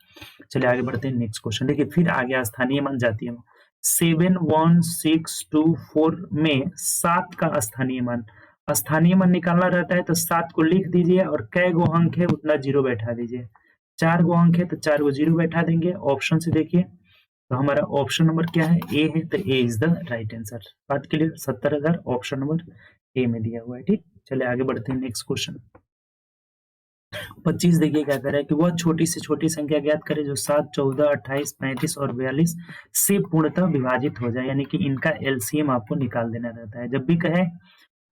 चलिए आगे बढ़ते हैं नेक्स्ट क्वेश्चन देखिए। फिर आ गया स्थानीय मान जातीय मान। 71624 में 7 का स्थानीय मान निकालना रहता है, तो 7 को लिख दीजिए और कै गो अंक है उतना 0 बैठा दीजिए। 4 गो अंक है तो 4 गो 0 बैठा देंगे। ऑप्शन से देखिए तो हमारा ऑप्शन नंबर क्या है, ए है, तो ए इज द राइट आंसर। बात क्लियर? 70,000 ऑप्शन नंबर ए में दिया हुआ है, ठीक। चलिए आगे बढ़ते हैं नेक्स्ट क्वेश्चन। 25 देखिए क्या कर रहा है कि वह छोटी से छोटी संख्या ज्ञात करे जो 7, 14, 28, 35 और 42 से पूर्णतः विभाजित हो जाए, यानी कि इनका एलसीएम आपको निकाल देना रहता है। जब भी कहे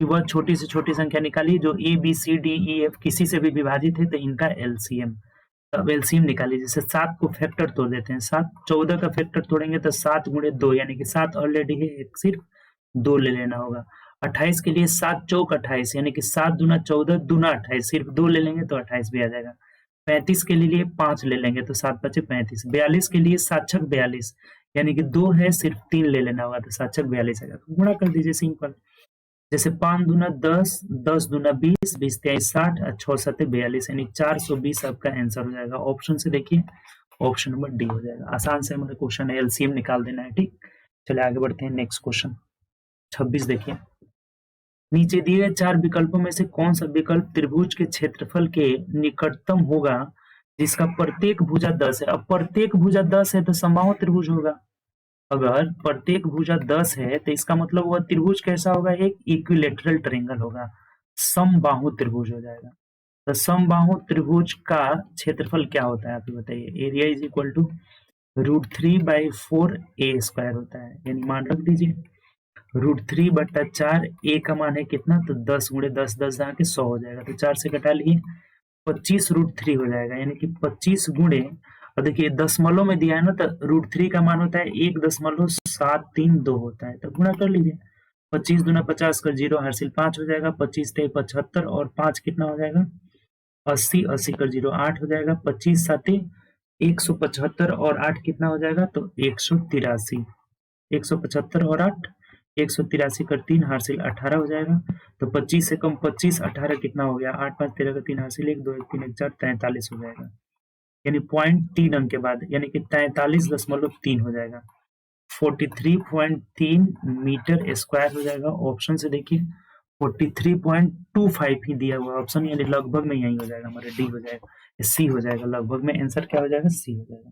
कि वह छोटी से छोटी संख्या निकालिए जो A B C D E F किसी से भी विभाजित है तो इनका एलसीएम, अब एलसीएम निकालिए। जैसे 7 को फैक्टर तोड़ देते हैं, 7 14 का फैक्टर तोड़ेंगे तो 7 गुणे 2, यानी कि 7 ऑलरेडी है, एक सिर्फ 2 ले लेना होगा। 28 के लिए 7 चौक 28, यानी कि 7 दूना 14 दूना 28, सिर्फ 2 ले लेंगे तो 28 भी आ जाएगा। 35 के लिए 5 ले लेंगे तो 7 बचे 35। 42 के लिए 7 छक 42, यानी कि 2 है, सिर्फ 3 ले लेना होगा तो 7 छक 42 आएगा। तो गुणा कर दीजिए सिंपल। जैसे 5 दूना 10, 10 दूना 20, 20 23 60 और 6 सत्ते 42, यानी 420 आपका आंसर हो जाएगा। ऑप्शन से देखिए, ऑप्शन नंबर डी हो जाएगा। आसान से हमारा क्वेश्चन है, एलसीएम निकाल देना है। ठीक, चलिए आगे बढ़ते हैं। नेक्स्ट क्वेश्चन 26 देखिए। नीचे दिए गए 4 विकल्पों में से कौन सा विकल्प त्रिभुज के क्षेत्रफल के निकटतम होगा जिसका प्रत्येक भुजा 10 है। अब प्रत्येक भुजा 10 है तो समबाहु त्रिभुज होगा। अगर प्रत्येक भुजा 10 है तो इसका मतलब वह त्रिभुज कैसा होगा, एक इक्विलेटरल ट्रायंगल होगा, समबाहु त्रिभुज हो जाएगा। तो समबाहु त्रिभुज का क्षेत्रफल क्या होता है आप बताइए। Area is equal to √3/4a² होता है, यानी मान रख दीजिए √3/4, a का मान है कितना, तो 10 गुणे 10, 10 के 100 हो जाएगा, तो 4 से घटा लिए 25√3 हो जाएगा, यानी कि 25 गुणे, और देखिए दशमलव में दिया है ना, तो √3 का मान होता है 1.732 होता है, तो गुणा कर लीजिए। 25 दूना 50 का 0 हासिल 5 हो जाएगा, 25 × 75 और 5 कितना हो जाएगा 80, 80 का 0 8 हो जाएगा, 25 7 175 और 8 कितना हो जाएगा, तो 183, 175 और 8 183 कर 3 हासिल 18 हो जाएगा। तो 25 से कम 25, 18 कितना हो गया, 8 5 13 का 3 हासिल 1 2 1 3 1 4 43 हो जाएगा, यानी 0.3 अंक के बाद, यानी कि 43.3 हो जाएगा, 43.3 मीटर स्क्वायर हो जाएगा। ऑप्शन से देखिए 43.25 ही दिया हुआ ऑप्शन, यानी लगभग में यही हो जाएगा, हमारा डी हो जाएगा, सी हो जाएगा, लगभग में आंसर क्या हो जाएगा, सी हो जाएगा।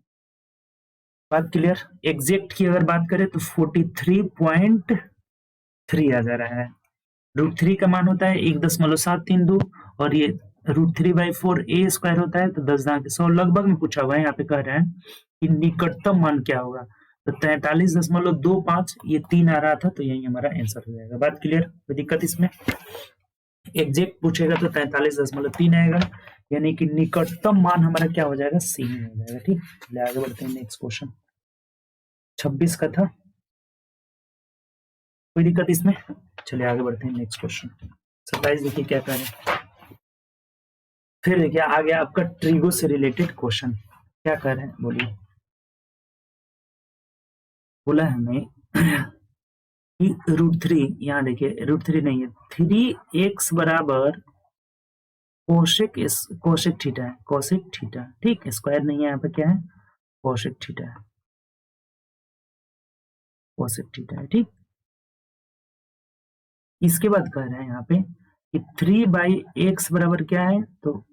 बात क्लियर। एग्जैक्ट की अगर बात करें तो 43.3 आ जा रहा है। √3 का मान होता है 1.732 और ये √3/4a² होता है तो 10 के 100, लगभग में पूछा हुआ है। यहाँ पे कह रहे हैं कि निकटतम मान क्या होगा, तो 43.25, ये 3 आ रहा था, तो यही हमारा आंसर हो जाएगा। बात क्लियर, कोई दिक्कत इसमें। एग्जैक्ट पूछेगा तो 43.3 आएगा, यानी कि निकटतम मान हमारा क्या हो जाएगा, सी में हो जाएगा। ठीक, चलिए आगे बढ़ते हैं। नेक्स्ट क्वेश्चन 26 का था, कोई दिक्कत इसमें। चलिए आगे बढ़ते हैं। नेक्स्ट क्वेश्चन 27 देखिए क्या कह रहे हैं। फिर देखिए आ गया आपका ट्रिगो से रिलेटेड क्वेश्चन, क्या कह रहे हैं बोलिए। बोला हमें कि √3, यहाँ देखिए √3 नहीं है, 3x बराबर कोसेक थीटा है, कोसेक थीटा, ठीक, स्क्वायर नहीं है, यहाँ पे क्या है, कोसेक थीटा है, कोसेक थीटा है। ठीक, इसके बाद कह रहे हैं यहाँ पे कि 3/x बराबर क्या है, तो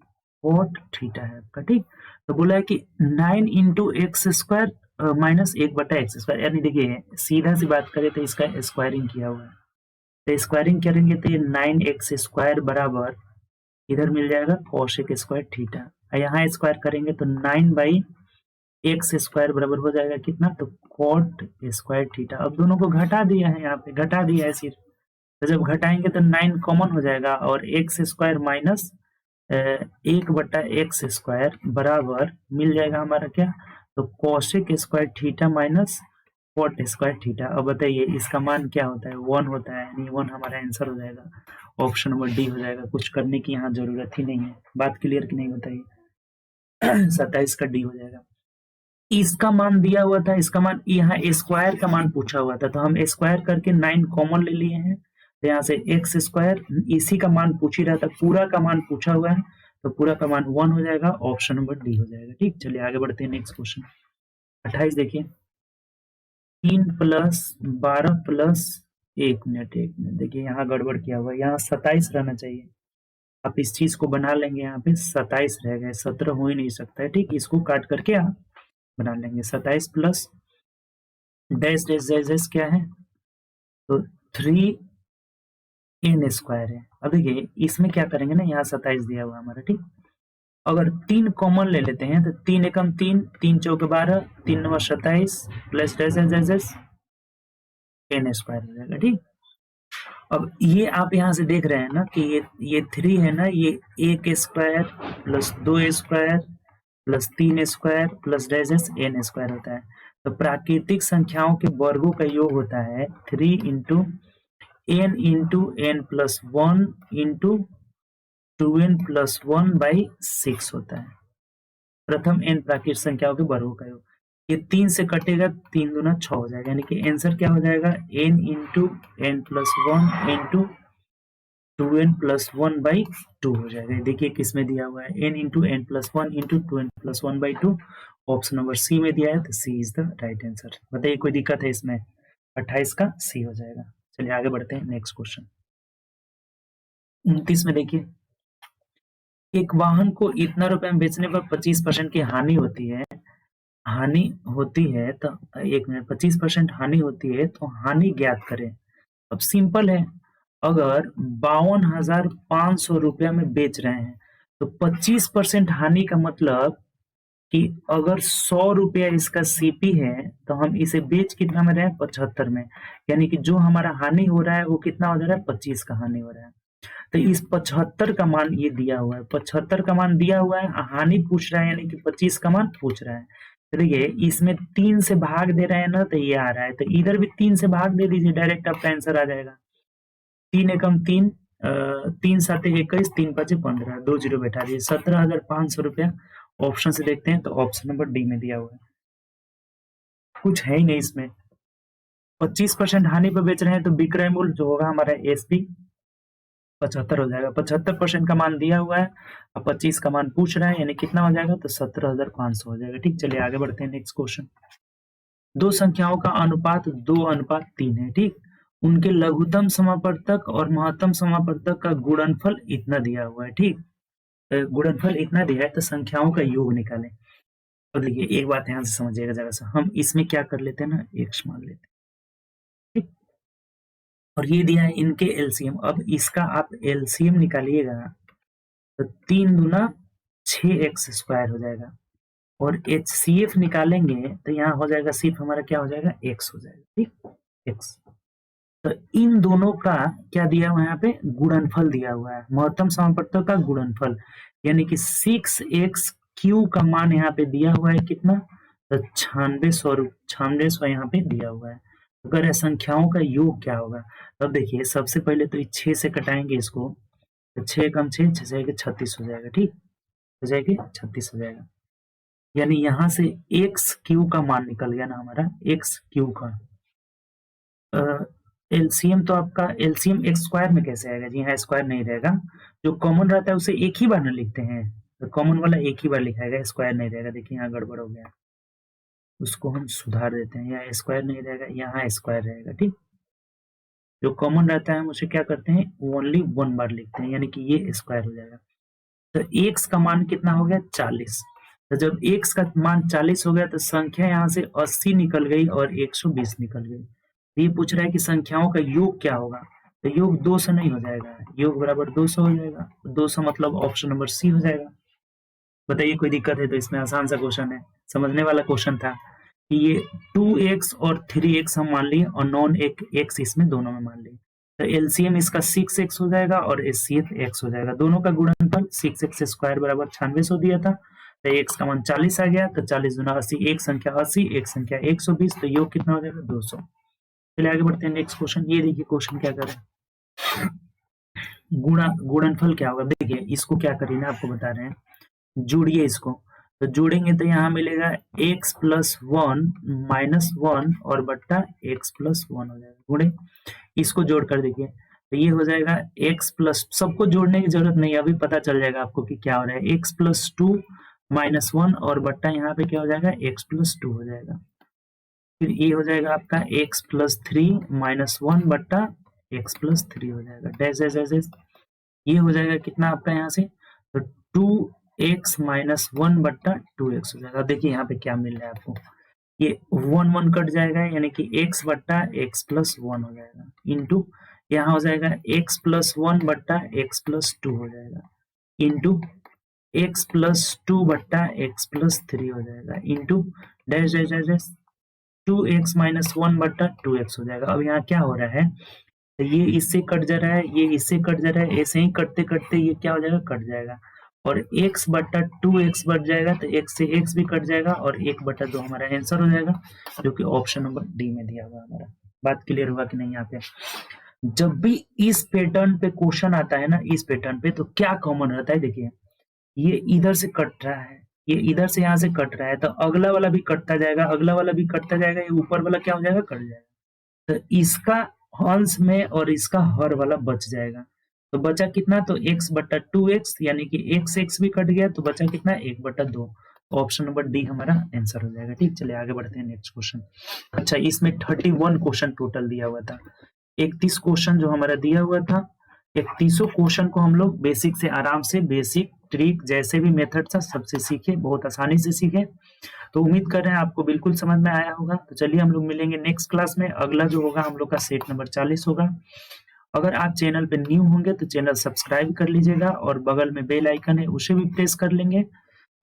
cot थीटा है आपका। ठीक, तो बोला है कि 9 × x² माइनस 1/x², यानी देखिए सीधा सी बात करें तो इसका स्क्वायरिंग किया हुआ है, तो स्क्वायरिंग करेंगे तो ये 9x² बराबर इधर मिल जाएगा cos² थीटा, यहाँ स्क्वायर करेंगे तो 9/x² बराबर हो जाएगा कितना, तो cot² थीटा। अब दोनों को घटा दिया है, यहाँ पे घटा दिया है सिर्फ, तो जब घटाएंगे तो 9 कॉमन हो जाएगा और x² माइनस 1/x² बराबर मिल जाएगा हमारा क्या, तो cosec² theta minus cot² theta. अब बताइए इसका मान क्या होता है, 1 होता है, यानी 1 हमारा आंसर हो जाएगा। ऑप्शन नंबर डी हो जाएगा, कुछ करने की यहाँ जरूरत ही नहीं है। बात क्लियर कि नहीं बताइए। 27 का डी हो जाएगा। इसका मान दिया हुआ था, इसका मान यहाँ स्क्वायर का मान पूछा हुआ था, तो हम स्क्वायर करके 9 कॉमन ले लिए हैं, तो यहाँ से x², इसी का मान पूछ ही रहा था, पूरा का मान पूछा हुआ है, तो पूरा का मान 1 हो जाएगा, ऑप्शन नंबर डी हो जाएगा। ठीक, चलिए आगे बढ़ते हैं। नेक्स्ट क्वेश्चन 28 देखिए। 3 + 12 + 1 मिनट, देखिए यहाँ गड़बड़ किया हुआ है, यहाँ 27 रहना चाहिए, आप इस चीज को बना लेंगे, यहाँ पे 27 रह गए, 17 हो ही नहीं सकता है। ठीक, इसको काट करके आप बना लेंगे, 27 plus dash dash dash dash क्या है, तो 3n² है। अब देखिए इसमें क्या करेंगे ना, यहाँ 27 दिया हुआ हमारा, ठीक, अगर 3 कॉमन ले लेते हैं तो 3 एकम 3, 3 चौके 12, 3 नवा 27 प्लस n स्क्वायर हो जाएगा। ठीक, अब ये आप यहाँ से देख रहे हैं ना कि ये 3 है ना, ये a के square plus 2a square plus 3a square plus n square होता है। तो प्राकृतिक संख्याओं के वर्गों का योग होता है 3 into n plus 1 into 2n plus 1 by 6 होता है। प्रथम n प्राकृतिक संख्याओं के वर्गों का योग। ये 3 से कटेगा, 3 दूना 6 हो जाएगा, यानी कि आंसर क्या हो जाएगा n into n plus 1 into 2n plus 1 by 2 हो जाएगा। देखिए किस में दिया हुआ है, n into n plus 1 into 2n plus 1 by 2, option number C में दिया है, तो C is the right answer. बताइए कोई दिक्कत है इसमें? 28 का सी हो जाएगा। चलिए आगे बढ़ते हैं, नेक्स्ट क्वेश्चन 29 में देखिए, एक वाहन को इतना रुपए में बेचने पर 25% की हानि होती है, तो एक मिनट, 25% हानि होती है तो हानि ज्ञात करें। अब सिंपल है, अगर 52,500 रुपया में बेच रहे हैं तो 25% हानि का मतलब कि अगर 100 रुपया इसका सीपी है तो हम इसे बेच कितना में रहे हैं, 75 में, यानी कि जो हमारा हानि हो रहा है वो कितना हो रहा है, 25 का हानि हो रहा है। तो इस 75 का मान ये दिया हुआ है, 75 का मान दिया हुआ है, हानि पूछ रहा है यानी कि 25 का मान पूछ रहा है। तो देखिए इसमें 3 से भाग दे रहे हैं ना, तो ये आ रहा है, तो इधर भी 3 से भाग दे दीजिए, डायरेक्ट आपका आंसर आ जाएगा। 3 एकम 3, 3 7 21, 3 5 15, 2 जीरो बैठा दिए, 17,500 रुपया। ऑप्शन से देखते हैं तो ऑप्शन नंबर डी में दिया हुआ है, कुछ है ही नहीं इसमें। 25% हानि पर बेच रहे हैं तो विक्रय मूल्य जो होगा हमारा एसपी 75 हो जाएगा। 75% का मान दिया हुआ है और 25 का मान पूछ रहा है, यानी कितना हो जाएगा, तो 17,500 हो जाएगा। ठीक, चलिए आगे बढ़ते हैं, नेक्स्ट क्वेश्चन। दो संख्याओं का अनुपात 2:3 है। ठीक, उनके लघुत्तम समापवर्तक और महत्तम समापवर्तक का गुणनफल इतना दिया हुआ है। ठीक, गुणनफल इतना दिया है तो संख्याओं का योग निकालें। तो देखिए एक बात ध्यान से समझिएगा जरा सा, हम इसमें क्या कर लेते हैं ना, x मान लेते हैं। ठीक, और ये दिया है इनके एलसीएम। अब इसका आप एलसीएम निकालिएगा तो 3 दूना 6x स्क्वायर हो जाएगा, और HCF निकालेंगे तो यहाँ हो जाएगा सिर्फ हमारा क्या हो जाएगा, x हो जाएगा। ठीक, x। तो इन दोनों का क्या दिया हुआ है, यहाँ पे गुणनफल दिया हुआ है, महत्तम समापवर्तक का गुणनफल, यानी कि 6x³ का मान यहाँ पे दिया हुआ है कितना, तो 9600 यहाँ पे दिया हुआ है। अगर संख्याओं का योग क्या होगा, तब देखिए सबसे पहले तो 6 से कटाएंगे इसको, तो 6 कम 6 जाएगा 36 हो जाएगा। ठीक, हो जाएगा 36 हो जाएगा, यानी यहाँ से x³ का मान निकल गया ना हमारा, x³ का एलसीएम। तो आपका एलसीएम एक्स स्क्वायर में कैसे आएगा जी, यहाँ स्क्वायर नहीं रहेगा, जो कॉमन रहता है उसे एक ही बार ना लिखते हैं, तो कॉमन वाला एक ही बार लिखाएगा, स्क्वायर नहीं रहेगा। देखिए यहाँ गड़बड़ हो गया, उसको हम सुधार देते हैं, यहाँ स्क्वायर नहीं रहेगा, यहाँ स्क्वायर रहेगा। ठीक, जो कॉमन रहता है हम उसे क्या करते हैं, ओनली 1 बार लिखते हैं, यानी कि ये स्क्वायर हो जाएगा। तो x का मान कितना हो गया, 40। तो जब x का मान 40 हो गया तो संख्या यहाँ से 80 निकल गई और 120 निकल गई। ये पूछ रहा है कि संख्याओं का योग क्या होगा, तो योग 200 नहीं हो जाएगा, योग बराबर 200 हो जाएगा, 200 मतलब ऑप्शन नंबर सी हो जाएगा। बताइए कोई दिक्कत है? तो इसमें आसान सा क्वेश्चन है, समझने वाला क्वेश्चन था कि ये 2x और 3x हम मान लिए और नॉन एक x इसमें दोनों में मान लिए, तो एलसीएम इसका 6x हो जाएगा और एचसीएफ x हो जाएगा। दोनों का गुणनफल 6x स्क्वायर बराबर 9600 दिया था, तो x का मान 40 आ गया, तो 40 दूना 80, एक संख्या 80, एक संख्या 120, तो योग कितना हो जाएगा, 200। चलिए आगे बढ़ते हैं, नेक्स्ट क्वेश्चन। ये देखिए क्वेश्चन क्या कर रहे हैं, गुणनफल क्या होगा। देखिए इसको क्या करेंगे आपको बता रहे हैं, जोड़िए इसको, तो जोड़ेंगे तो यहाँ मिलेगा x प्लस 1 माइनस 1 और बट्टा x प्लस 1 हो जाएगा, गुणे इसको जोड़ कर देखिए तो ये हो जाएगा x प्लस, सबको जोड़ने की जरूरत नहीं है, अभी पता चल जाएगा आपको कि क्या हो रहा है, x प्लस 2 माइनस 1 और बट्टा यहाँ पे क्या हो जाएगा, x प्लस 2 हो जाएगा। फिर ये हो जाएगा आपका x प्लस 3 माइनस 1 बट्टा x प्लस 3 हो जाएगा, डैश डैश डैश, ये हो जाएगा कितना आपका यहाँ से, तो 2x माइनस 1 बट्टा 2x हो जाएगा। देखिए यहाँ पे क्या मिल रहा है आपको, ये 1 1 कट जाएगा, यानी कि x बट्टा x प्लस 1 हो जाएगा, इंटू यहाँ हो जाएगा x प्लस 1 बट्टा x प्लस 2 हो जाएगा, इंटू एक्स प्लस 2/x+3 हो जाएगा into dash dash dash dash 2x-1/2x हो जाएगा। अब यहाँ क्या हो रहा है, तो ये इससे कट जा रहा है, ये इससे कट जा रहा है, ऐसे ही कटते कटते ये क्या हो जाएगा, कट जाएगा और x/2x बच जाएगा, तो x से x भी कट जाएगा और 1/2 हमारा आंसर हो जाएगा, जो कि ऑप्शन नंबर डी में दिया हुआ हमारा। बात क्लियर हुआ कि नहीं यहाँ पे? जब भी इस पैटर्न पे क्वेश्चन आता है ना, इस पैटर्न पे, तो क्या कॉमन रहता है, देखिए ये इधर से कट रहा है, ये इधर से यहाँ से कट रहा है, तो अगला वाला भी कटता जाएगा, अगला वाला भी कटता जाएगा, ये ऊपर वाला क्या हो जाएगा, कट जाएगा। तो इसका अंश में और इसका हर वाला बच जाएगा। तो बचा कितना, तो x/2x, यानी कि x भी कट गया, तो बचा कितना, 1/2। ऑप्शन नंबर डी हमारा आंसर हो जाएगा। ठीक, चलिए आगे बढ़ते हैं नेक्स्ट क्वेश्चन। अच्छा, इसमें 31 क्वेश्चन टोटल दिया हुआ था। 31 क्वेश्चन जो हमारा दिया हुआ था, 31 क्वेश्चन को हम लोग बेसिक से आराम से, बेसिक ट्रिक जैसे भी मेथड था सबसे सीखे, बहुत आसानी से सीखे। तो उम्मीद कर रहे हैं आपको बिल्कुल समझ में आया होगा। तो चलिए हम लोग मिलेंगे नेक्स्ट क्लास में। अगला जो होगा हम लोग का सेट नंबर 40 होगा। अगर आप चैनल पे न्यू होंगे तो चैनल सब्सक्राइब कर लीजिएगा और बगल में बेल आइकन है उसे भी प्रेस कर लेंगे।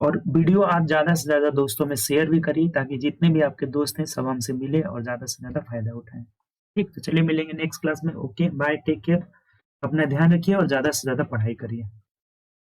और वीडियो आप ज्यादा से ज्यादा दोस्तों में शेयर भी करिए, ताकि जितने भी आपके दोस्त हैं सब हमसे मिले और ज्यादा से ज्यादा फायदा उठाएं। ठीक, तो चलिए मिलेंगे नेक्स्ट क्लास में। ओके बाय, टेक केयर, अपना ध्यान रखिए और ज्यादा से ज्यादा पढ़ाई करिए।